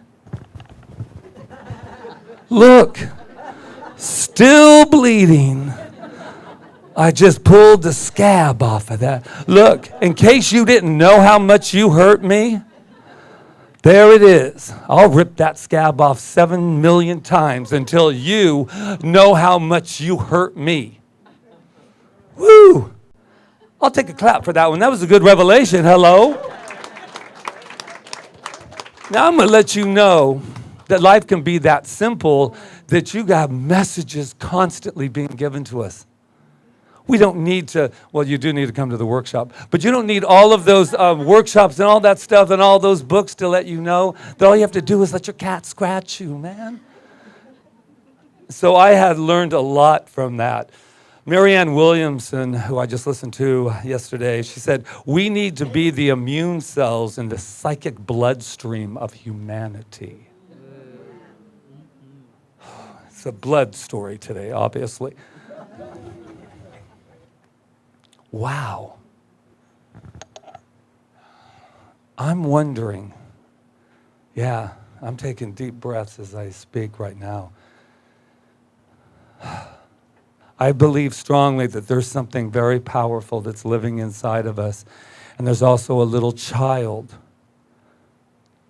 look, still bleeding. I just pulled the scab off of that. Look, in case you didn't know how much you hurt me, there it is. I'll rip that scab off 7 million times until you know how much you hurt me. Woo! I'll take a clap for that one. That was a good revelation. Hello? Now I'm going to let you know that life can be that simple, that you got messages constantly being given to us. We don't need to, well, you do need to come to the workshop, but you don't need all of those workshops and all that stuff and all those books to let you know that all you have to do is let your cat scratch you, man. So I had learned a lot from that. Marianne Williamson, who I just listened to yesterday, she said, we need to be the immune cells in the psychic bloodstream of humanity. It's a blood story today, obviously. Wow. I'm wondering, yeah, I'm taking deep breaths as I speak right now. I believe strongly that there's something very powerful that's living inside of us. And there's also a little child,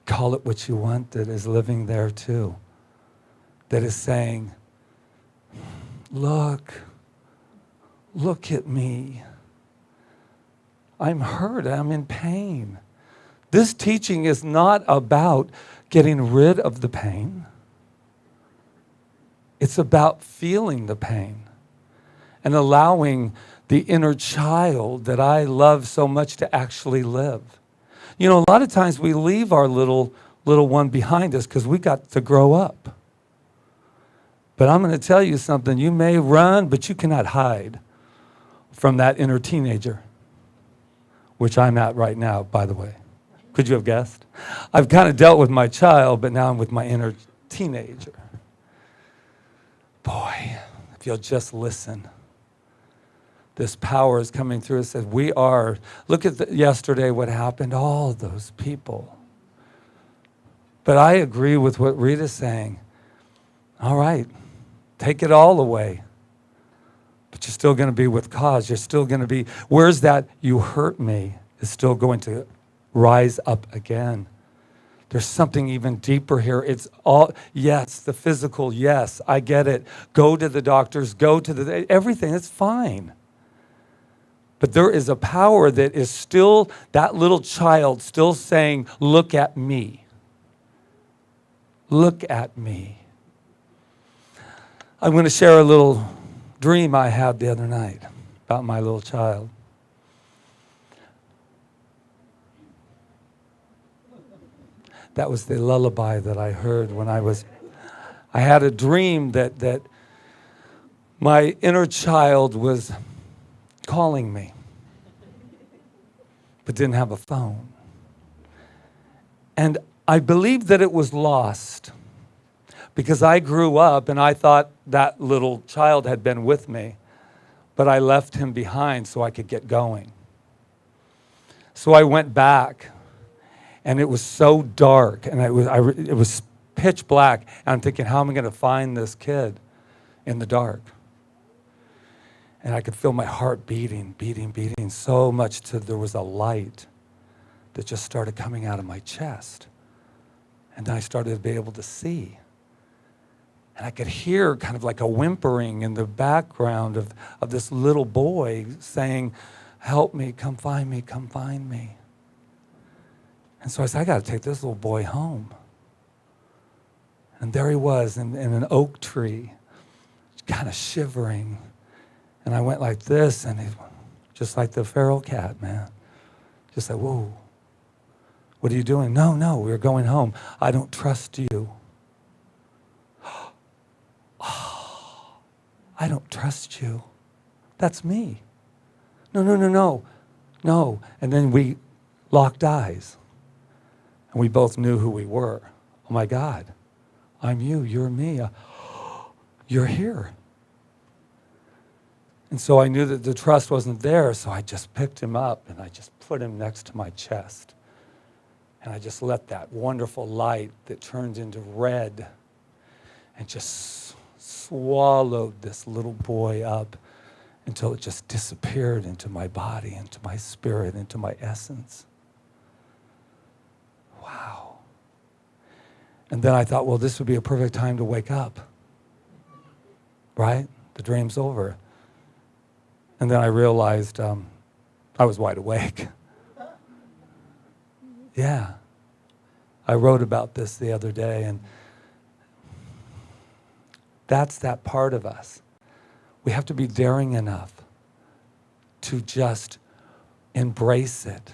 call it what you want, that is living there too. That is saying, look at me. I'm hurt, I'm in pain. This teaching is not about getting rid of the pain. It's about feeling the pain and allowing the inner child that I love so much to actually live. You know, a lot of times we leave our little one behind us because we got to grow up. But I'm going to tell you something. You may run, but you cannot hide from that inner teenager, which I'm at right now, by the way. Could you have guessed? I've kind of dealt with my child, but now I'm with my inner teenager. Boy, if you'll just listen. This power is coming through. It says we are. Look at yesterday what happened, all of those people. But I agree with what Rita's saying. All right, take it all away. But you're still going to be with cause. You're still going to be, where's that you hurt me is still going to rise up again. There's something even deeper here. It's all, yes, the physical, yes, I get it. Go to the doctors, go to everything, it's fine. But there is a power that is still, that little child still saying, look at me. Look at me. I'm going to share a little dream I had the other night about my little child. That was the lullaby that I heard when I had a dream that my inner child was calling me, but didn't have a phone. And I believed that it was lost because I grew up and I thought that little child had been with me, but I left him behind so I could get going. So I went back, and it was so dark, and it was pitch black, and I'm thinking, how am I going to find this kid in the dark? And I could feel my heart beating so much till there was a light that just started coming out of my chest. And then I started to be able to see. And I could hear kind of like a whimpering in the background of this little boy saying, help me, come find me, come find me. And so I said, I got to take this little boy home. And there he was in an oak tree, kind of shivering. And I went like this, and it, just like the feral cat, man. Just like, whoa. What are you doing? No, we're going home. I don't trust you. Oh, I don't trust you. That's me. No. And then we locked eyes. And we both knew who we were. Oh my God, I'm you, you're me. You're here. And so I knew that the trust wasn't there, so I just picked him up and I just put him next to my chest. And I just let that wonderful light that turned into red and just swallowed this little boy up until it just disappeared into my body, into my spirit, into my essence. Wow. And then I thought, well, this would be a perfect time to wake up. Right? The dream's over. And then I realized I was wide awake. Yeah. I wrote about this the other day, and that's that part of us. We have to be daring enough to just embrace it.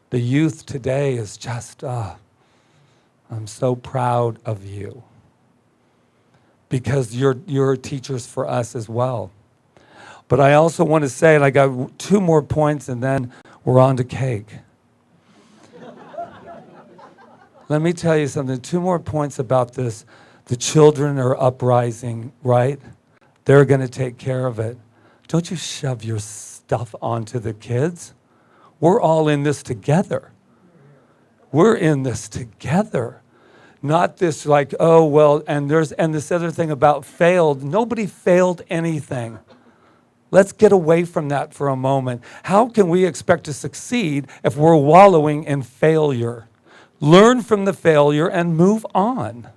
The youth today is just, I'm so proud of you. Because you're teachers for us as well. But I also want to say, and I got 2 more points, and then we're on to cake. Let me tell you something, 2 more points about this. The children are uprising, right? They're going to take care of it. Don't you shove your stuff onto the kids. We're all in this together. We're in this together. Not this like, oh, well, and this other thing about failed. Nobody failed anything. Let's get away from that for a moment. How can we expect to succeed if we're wallowing in failure? Learn from the failure and move on.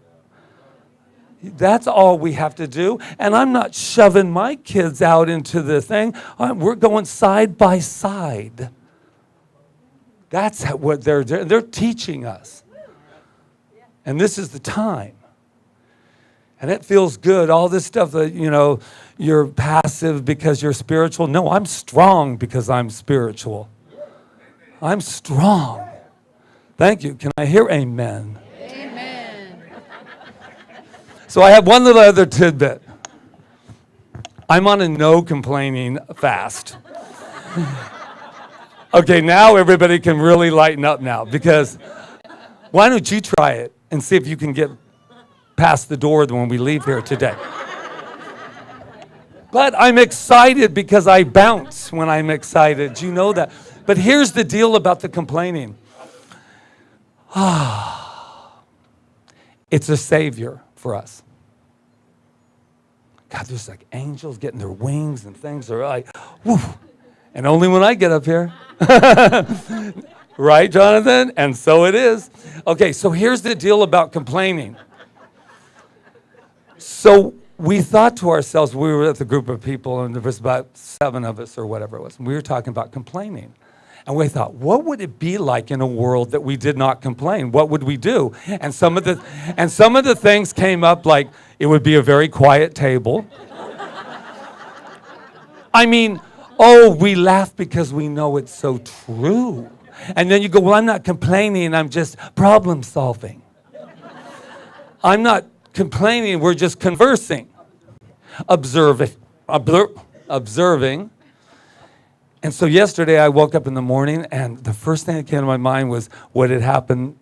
That's all we have to do. And I'm not shoving my kids out into the thing. We're going side by side. That's what they're doing. They're teaching us. And this is the time. And it feels good. All this stuff that, you're passive because you're spiritual. No, I'm strong because I'm spiritual. I'm strong. Thank you. Can I hear amen? Amen. So I have one little other tidbit. I'm on a no complaining fast. Okay, now everybody can really lighten up now, because why don't you try it and see if you can get past the door when we leave here today. But I'm excited because I bounce when I'm excited. Do you know that? But here's the deal about the complaining. It's a savior for us. God, there's like angels getting their wings and things are like, woo. And only when I get up here. Right, Jonathan? And so it is. Okay, so here's the deal about complaining. So we thought to ourselves, we were with a group of people, and there was about 7 of us or whatever it was, and we were talking about complaining. And we thought, what would it be like in a world that we did not complain? What would we do? And some of the things came up, like it would be a very quiet table. I mean, we laugh because we know it's so true. And then you go, well, I'm not complaining, I'm just problem solving. I'm not complaining, we're just conversing. Observing. And so yesterday I woke up in the morning, and the first thing that came to my mind was what had happened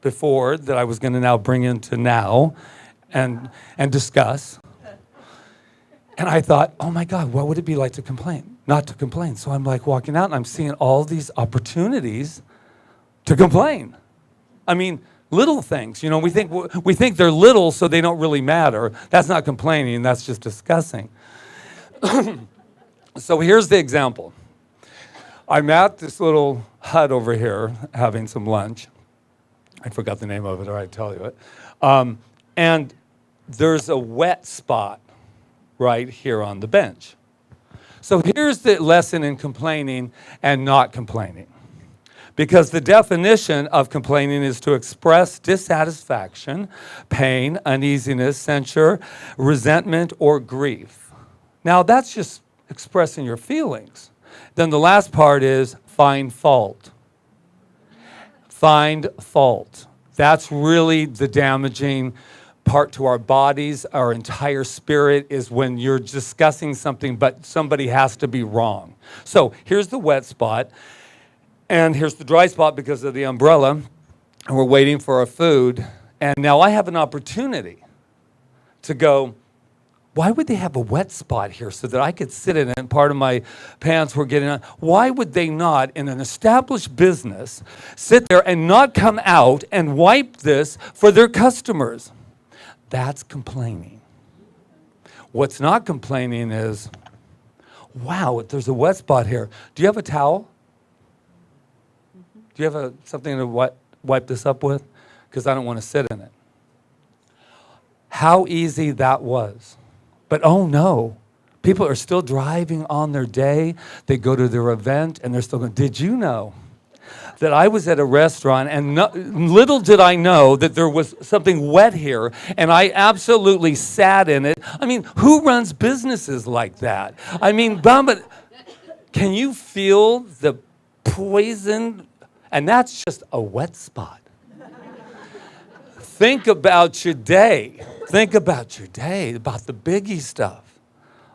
before that I was going to now bring into now and discuss. And I thought, oh my God, what would it be like to complain? Not to complain. So I'm like walking out, and I'm seeing all these opportunities to complain. I mean, little things. We think they're little, so they don't really matter. That's not complaining. That's just discussing. So here's the example. I'm at this little hut over here having some lunch. I forgot the name of it, or I'd tell you it. And there's a wet spot right here on the bench. So here's the lesson in complaining and not complaining. Because the definition of complaining is to express dissatisfaction, pain, uneasiness, censure, resentment, or grief. Now, that's just expressing your feelings. Then the last part is find fault. Find fault. That's really the damaging part to our bodies, our entire spirit, is when you're discussing something, but somebody has to be wrong. So here's the wet spot, and here's the dry spot because of the umbrella, and we're waiting for our food. And now I have an opportunity to go, why would they have a wet spot here so that I could sit in it and part of my pants were getting on? Why would they not, in an established business, sit there and not come out and wipe this for their customers? That's complaining. What's not complaining is, wow, there's a wet spot here. Do you have a towel? Do you have something to wipe this up with? Because I don't want to sit in it. How easy that was. But oh no, people are still driving on their day. They go to their event and they're still going, did you know that I was at a restaurant and little did I know that there was something wet here and I absolutely sat in it. I mean, who runs businesses like that? I mean, but can you feel the poison? And that's just a wet spot. Think about your day. Think about your day, about the biggie stuff.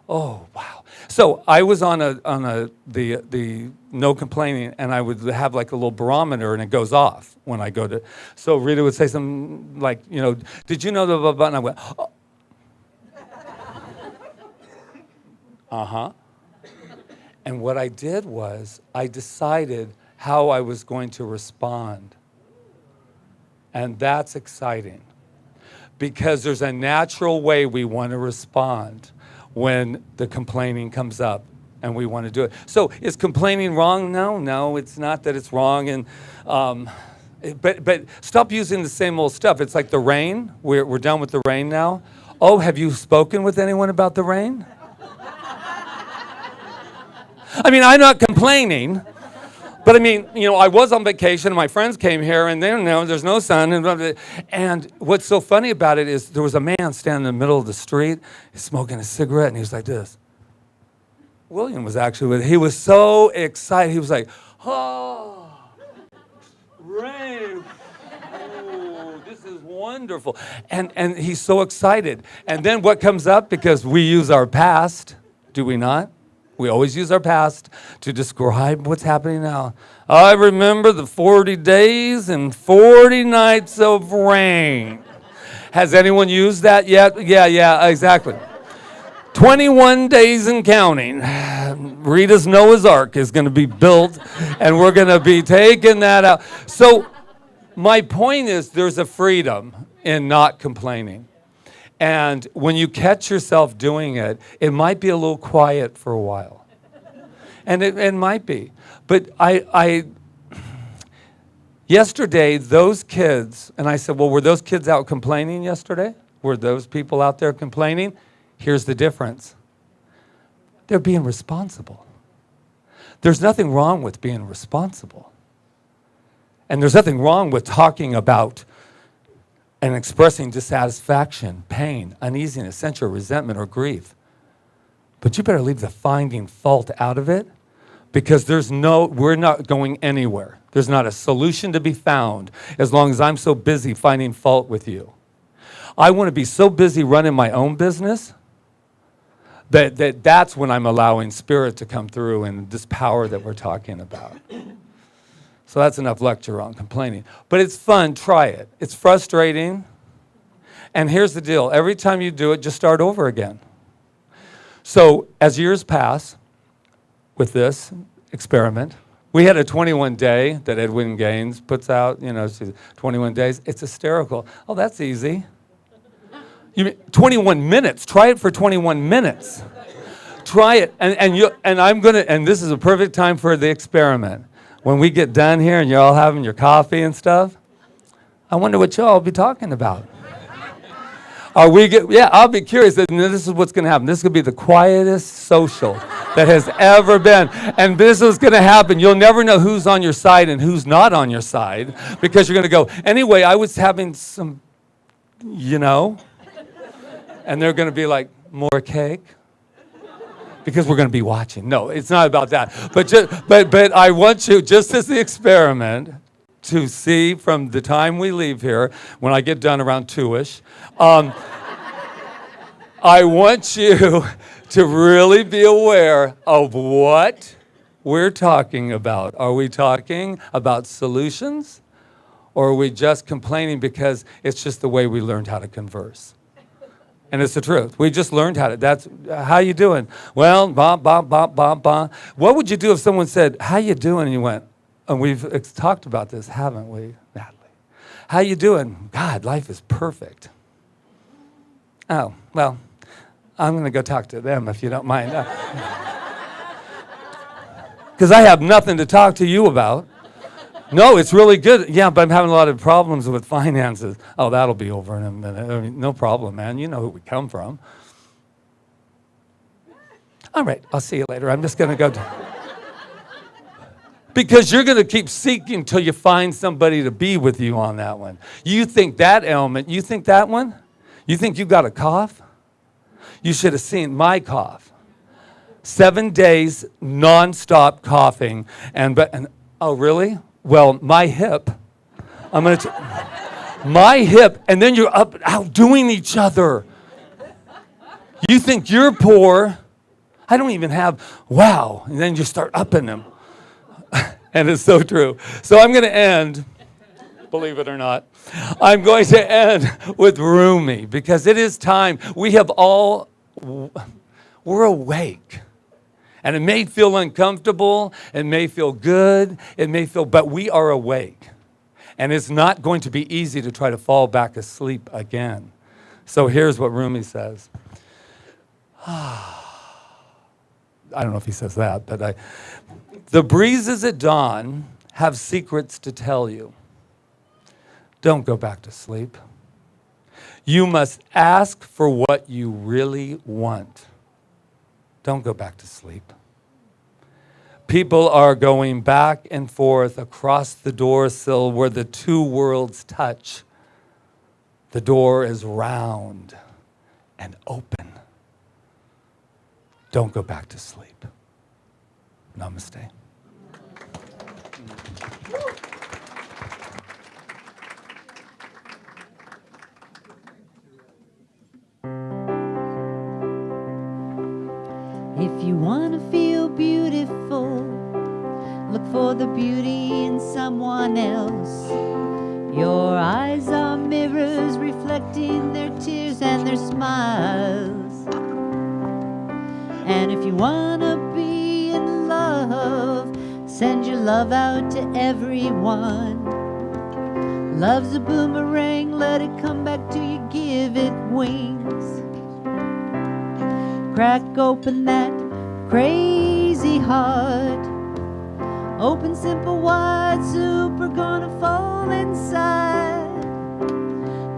Oh, wow. So I was on the no complaining, and I would have like a little barometer, and it goes off when I go to. So Rita would say something like, you know, did you know the blah, blah, and I went, oh. Uh-huh. And what I did was I decided how I was going to respond. And that's exciting because there's a natural way we want to respond when the complaining comes up and we want to do it. So is complaining wrong? No, it's not that it's wrong. And but stop using the same old stuff. It's like the rain. We're done with the rain now. Oh, have you spoken with anyone about the rain? I mean, I'm not complaining. But I mean, you know, I was on vacation and my friends came here and there's no sun. And what's so funny about it is there was a man standing in the middle of the street smoking a cigarette and he was like this. William was actually with, he was so excited. He was like, oh, rain. Oh, this is wonderful. And he's so excited. And then what comes up, because we use our past, do we not? We always use our past to describe what's happening now. I remember the 40 days and 40 nights of rain. Has anyone used that yet? Yeah, exactly. 21 days and counting. Rita's Noah's Ark is going to be built, and we're going to be taking that out. So my point is there's a freedom in not complaining. And when you catch yourself doing it, it might be a little quiet for a while. And it might be. But yesterday, those kids, and I said, well, were those kids out complaining yesterday? Were those people out there complaining? Here's the difference. They're being responsible. There's nothing wrong with being responsible. And there's nothing wrong with talking about and expressing dissatisfaction, pain, uneasiness, censure, resentment, or grief. But you better leave the finding fault out of it, because we're not going anywhere. There's not a solution to be found as long as I'm so busy finding fault with you. I want to be so busy running my own business that's when I'm allowing Spirit to come through and this power that we're talking about. So that's enough lecture on complaining. But it's fun, try it. It's frustrating. And here's the deal. Every time you do it, just start over again. So as years pass with this experiment, we had a 21-day that Edwin Gaines puts out, 21 days. It's hysterical. Oh, that's easy. 21 minutes. Try it for 21 minutes. Try it. And this is a perfect time for the experiment. When we get done here and you're all having your coffee and stuff, I wonder what y'all will be talking about. I'll be curious. And this is what's going to happen. This is going to be the quietest social that has ever been. And this is going to happen. You'll never know who's on your side and who's not on your side because you're going to go, anyway, I was having some, and they're going to be like, more cake? Because we're going to be watching. No, it's not about that. But I want you, just as the experiment, to see from the time we leave here, when I get done around 2-ish, I want you to really be aware of what we're talking about. Are we talking about solutions, or are we just complaining because it's just the way we learned how to converse? And it's the truth. We just learned how to. That's how you doing? Well, bah. What would you do if someone said, "How you doing?" And you went, and we've talked about this, haven't we, Natalie? How you doing? God, life is perfect. Oh, well, I'm going to go talk to them if you don't mind. Because I have nothing to talk to you about. No, it's really good. Yeah, but I'm having a lot of problems with finances. Oh, that'll be over in a minute. I mean, no problem, man. You know who we come from. All right, I'll see you later. I'm just going to go. Because you're going to keep seeking until you find somebody to be with you on that one. You think that ailment, you think that one? You think you got a cough? You should have seen my cough. 7 days nonstop coughing. And oh, really? Well, my hip, my hip, and then you're outdoing each other. You think you're poor. I don't even have, wow. And then you start upping them. And it's so true. So I'm going to end, believe it or not, I'm going to end with Rumi because it is time. We're awake. And it may feel uncomfortable, it may feel good, but we are awake. And it's not going to be easy to try to fall back asleep again. So here's what Rumi says. I don't know if he says that, but the breezes at dawn have secrets to tell you. Don't go back to sleep. You must ask for what you really want. Don't go back to sleep. People are going back and forth across the door sill where the two worlds touch. The door is round and open. Don't go back to sleep. Namaste. If you want to feel beautiful, look for the beauty in someone else. Your eyes are mirrors reflecting their tears and their smiles. And if you want to be in love, send your love out to everyone. Love's a boomerang, let it come back to you, give it wings. Crack open that crazy heart. Open, simple, wide, super gonna fall inside.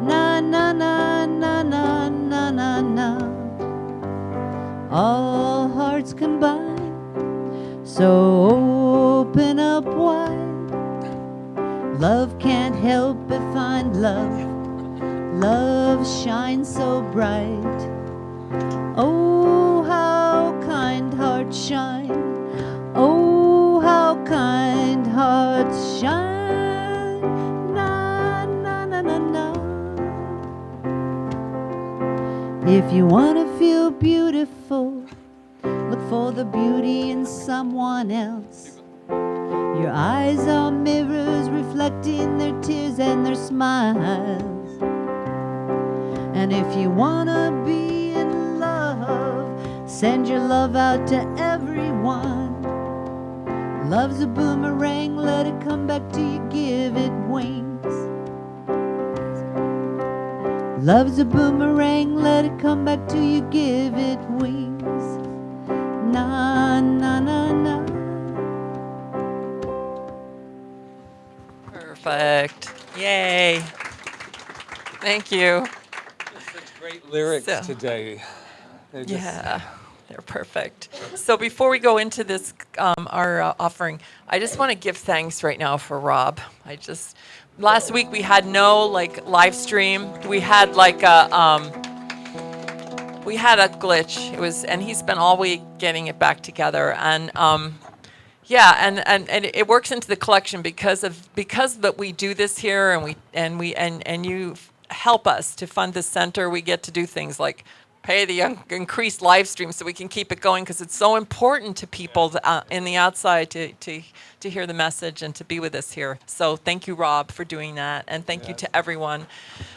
Na na na na na na na na. All hearts combine, so open up wide. Love can't help but find love. Love shines so bright. Oh, how kind hearts shine. Oh, how kind hearts shine. Na, na, na, na, na. If you want to feel beautiful, look for the beauty in someone else. Your eyes are mirrors reflecting their tears and their smiles. And if you want to be in love, send your love out to everyone. Love's a boomerang, let it come back to you, give it wings. Love's a boomerang, let it come back to you, give it wings. Na, na, na, na. Perfect. Yay. Thank you. Such great lyrics today. Yeah. They're perfect. So before we go into this, our offering, I just want to give thanks right now for Rob. Last week we had no live stream. We had we had a glitch. And he spent all week getting it back together. And yeah, and it works into the collection because that we do this here, and you help us to fund the center. We get to do things like pay the increased live stream so we can keep it going, because it's so important to people in the outside to hear the message and to be with us here. So thank you, Rob, for doing that, and thank you to everyone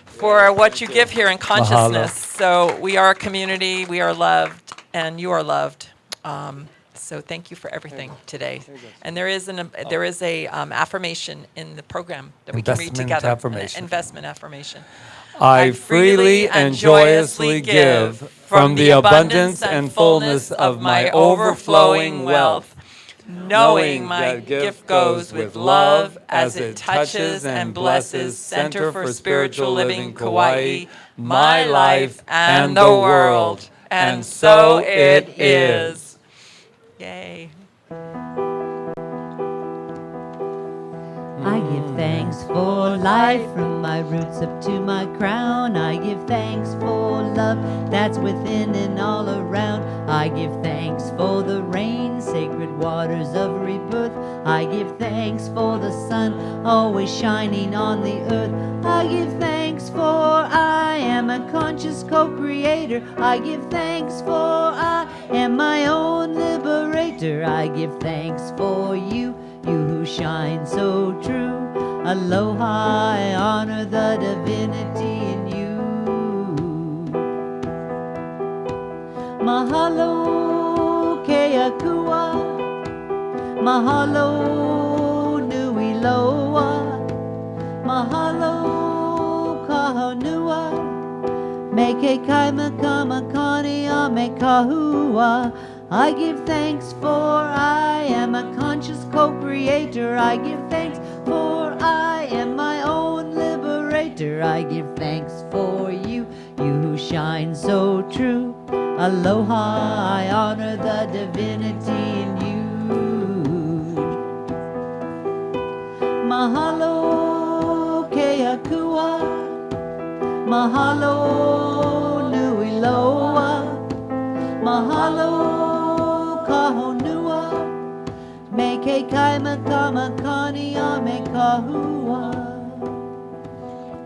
for what you give here in consciousness. So we are a community, we are loved, and you are loved. So thank you for everything today. And there is a affirmation in the program that we can read together. Investment affirmation. I freely and joyously give from the abundance and fullness of my overflowing wealth, knowing my gift goes with love as it touches and blesses Center for Spiritual Living Kauai, my life, and the world. And so it is. Yay. I give thanks for life from my roots up to my crown. I give thanks for love that's within and all around. I give thanks for the rain, sacred waters of rebirth. I give thanks for the sun always shining on the earth. I give thanks for I am a conscious co-creator. I give thanks for I am my own liberator. I give thanks for you who shine so true. Aloha, I honor the divinity in you. Mahalo keakua, mahalo nui loa, mahalo kahonua, me ke kaima kamakani a me kahua. I give thanks for I am a conscious co-creator. I give thanks for I am my own liberator. I give thanks for you who shine so true. Aloha, I honor the divinity in you. Mahalo keakua, mahalo nui loa, mahalo kahonua, me ke kaima kamakani a me kahua.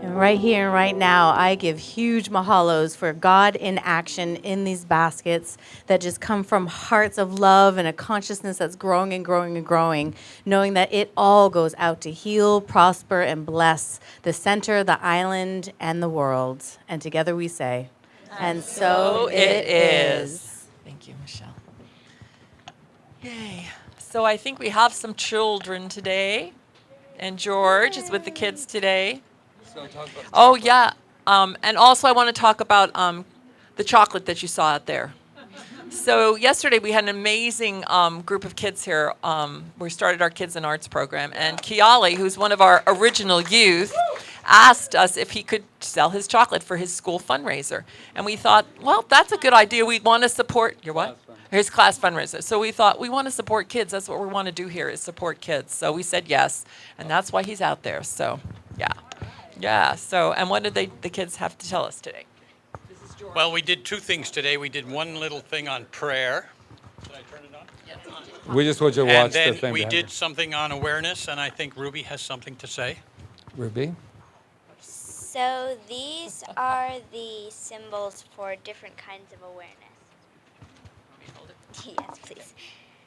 And right here and right now, I give huge mahalos for God in action in these baskets that just come from hearts of love and a consciousness that's growing and growing and growing, knowing that it all goes out to heal, prosper, and bless the center, the island, and the world. And together we say, and so it is. Thank you, Michelle. Yay. So I think we have some children today, and George is with the kids today. Oh, yeah. And also I want to talk about the chocolate that you saw out there. So yesterday we had an amazing group of kids here. We started our Kids in Arts program, and Kiali, who's one of our original youth, asked us if he could sell his chocolate for his school fundraiser. And we thought, well, that's a good idea. We want to support your what? His class fundraiser. So we thought, we want to support kids. That's what we want to do here, is support kids. So we said yes, and that's why he's out there. So, yeah. Yeah, so, and what did the kids have to tell us today? Well, we did two things today. We did one little thing on prayer. Did I turn it on? Yes, on. We just want you to watch And then the thing. we behind did you. something on awareness, and I think Ruby has something to say. Ruby? So these are the symbols for different kinds of awareness. Yes, please.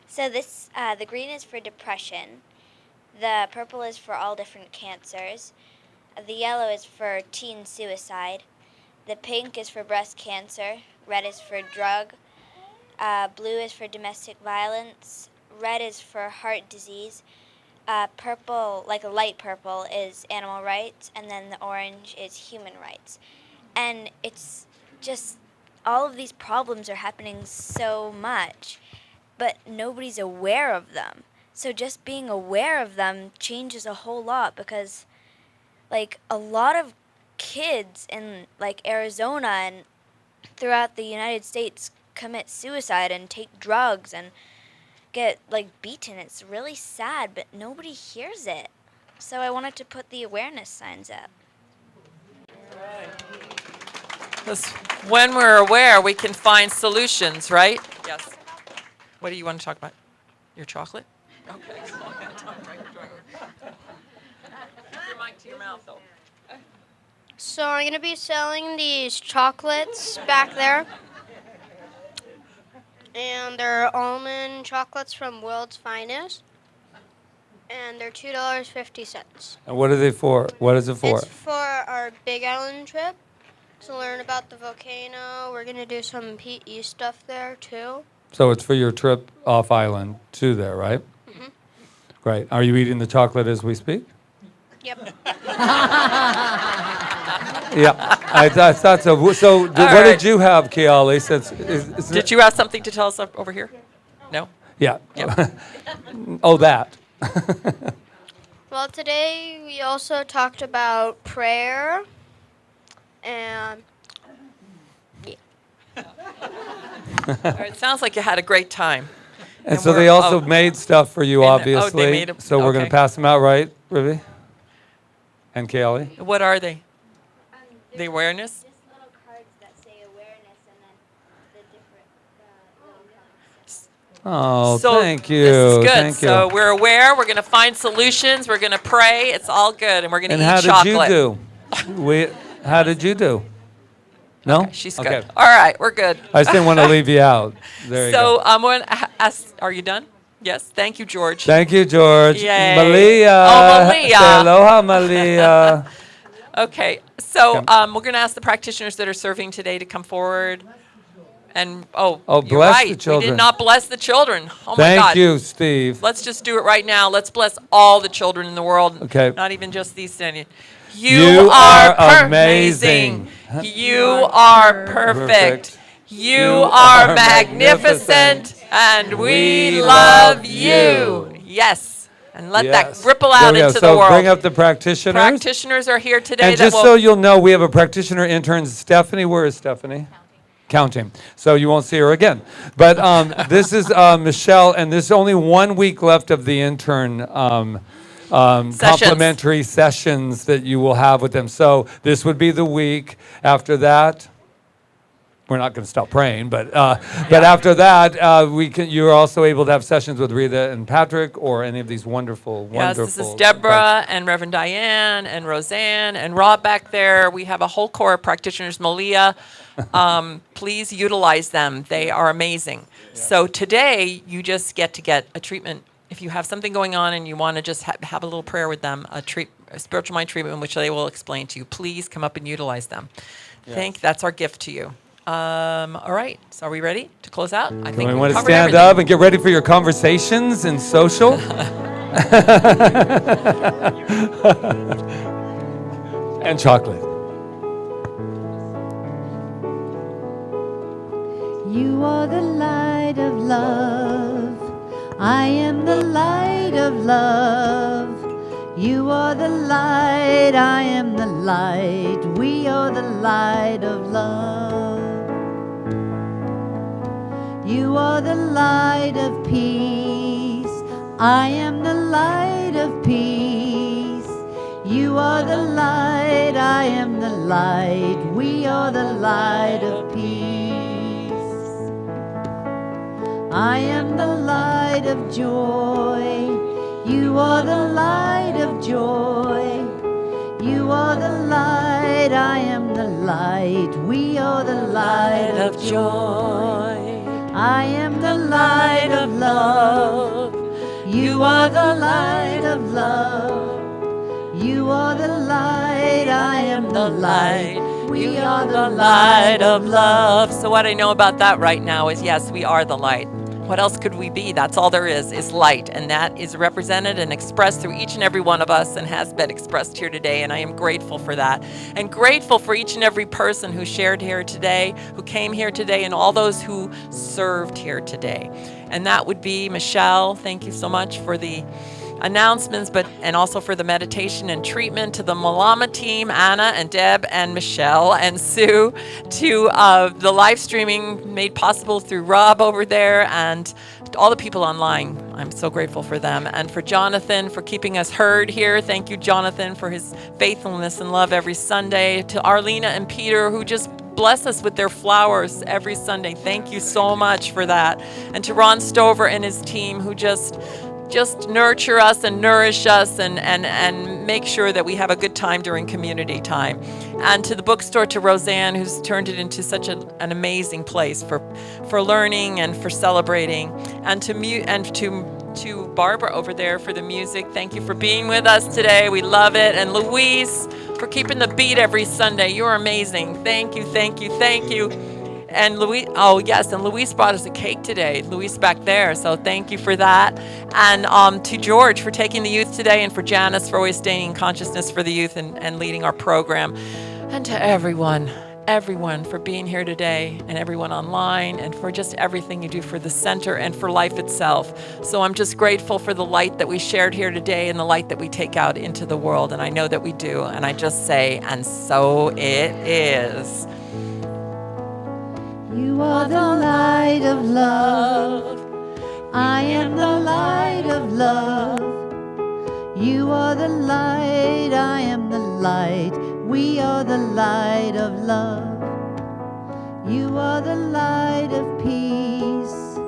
So this, the green is for depression. The purple is for all different cancers. The yellow is for teen suicide. The pink is for breast cancer. Red is for drug. Blue is for domestic violence. Red is for heart disease. Purple, like a light purple, is animal rights. And then the orange is human rights. And it's just, all of these problems are happening so much, but nobody's aware of them. So just being aware of them changes a whole lot, because like a lot of kids in like Arizona and throughout the United States commit suicide and take drugs and get like beaten. It's really sad, but nobody hears it. So I wanted to put the awareness signs up. Because when we're aware, we can find solutions, right? Yes. What do you want to talk about? Your chocolate? Okay. Keep your mic to your mouth, though. So I'm going to be selling these chocolates back there. And they're almond chocolates from World's Finest. And they're $2.50. And what are they for? What is it for? It's for our Big Island trip to learn about the volcano. We're going to do some PE stuff there, too. So it's for your trip off island to there, right? Mm-hmm. Great. Are you eating the chocolate as we speak? Yep. Yeah, I thought so. So what right. did you have, Kiali? Did you have something to tell us over here? No? Yeah. Yep. Oh, that. Well, today we also talked about prayer and All right, it sounds like you had a great time. And so they also made stuff for you, obviously. they made 'em, so we're going okay. to pass them out, right, Rivi? And Kiali? What are they? The awareness? Just little cards that say awareness and then the different Oh, So thank you. This is good. Thank you. So we're aware. We're going to find solutions. We're going to pray. It's all good, and we're going to And eat how chocolate. did you do? How did you do? No? Okay, she's good. Okay. All right, we're good. I just didn't want to leave you out. There you So go. I'm going to ask. Are you done? Yes. Thank you, George. Thank you, George. Yay. Malia. Oh, Malia. Say aloha, Malia. Okay. So Okay. we're going to ask the practitioners that are serving today to come forward. And Oh, you're bless right. the We children. did not bless the children. Oh my Thank God. you, Steve. Let's just do it right now. Let's bless all the children in the world. Okay. Not even just these standing. You are amazing. You are perfect. You are magnificent. And we love you. Yes. And let that ripple out There we go. into So the world. bring up the practitioners. Practitioners are here today. And just so you'll know, we have a practitioner intern, Stephanie. Where is Stephanie? Counting. So you won't see her again. But this is Michelle, and there's only 1 week left of the intern complimentary sessions that you will have with them. So this would be the week. After that, we're not going to stop praying, but after that, you're also able to have sessions with Rita and Patrick or any of these wonderful. Yes, this is Deborah and Reverend Diane and Roseanne and Rob back there. We have a whole core of practitioners. Malia, please utilize them. They are amazing. Yeah. So today, you just get a treatment. If you have something going on and you want to just have a little prayer with them, a spiritual mind treatment, which they will explain to you, please come up and utilize them. Yes. That's our gift to you. All right. So are we ready to close out? I think we we want to covered stand everything. up and get ready for your conversations and social. And chocolate. You are the light of love. I am the light of love. You are the light, I am the light. We are the light of love. You are the light of peace. I am the light of peace. You are the light, I am the light. We are the light of peace. I am the light of joy. You are the light of joy. You are the light, I am the light. We are the light of joy. I am the light of love. You are the light of love. You are the light, I am the light. We are the light of love. So what I know about that right now is, yes, we are the light. What else could we be? That's all there is light. And that is represented and expressed through each and every one of us and has been expressed here today. And I am grateful for that. And grateful for each and every person who shared here today, who came here today, and all those who served here today. And that would be Michelle. Thank you so much for the announcements, and also for the meditation and treatment, to the Malama team, Anna and Deb and Michelle and Sue, to the live streaming made possible through Rob over there, and all the people online. I'm so grateful for them. And for Jonathan for keeping us heard here. Thank you, Jonathan, for his faithfulness and love every Sunday. To Arlena and Peter, who just bless us with their flowers every Sunday. Thank you so much for that. And to Ron Stover and his team, who just nurture us and nourish us and make sure that we have a good time during community time. And to the bookstore, to Roseanne, who's turned it into such an amazing place for learning and for celebrating. And to Barbara over there for the music. Thank you for being with us today. We love it. And Louise for keeping the beat every Sunday. You're amazing. Thank you, thank you, thank you. And Louise, oh yes, and Louise brought us a cake today. Louise back there, so thank you for that. And to George for taking the youth today, and for Janice for always staying in consciousness for the youth and leading our program. And to everyone for being here today, and everyone online, and for just everything you do for the center and for life itself. So I'm just grateful for the light that we shared here today and the light that we take out into the world, and I know that we do. And I just say, and so it is. You are the light of love. I am the light of love. You are the light, I am the light. We are the light of love. You are the light of peace.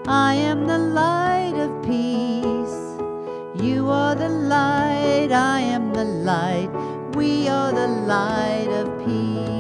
I am the light of peace. You are the light, I am the light. We are the light of peace.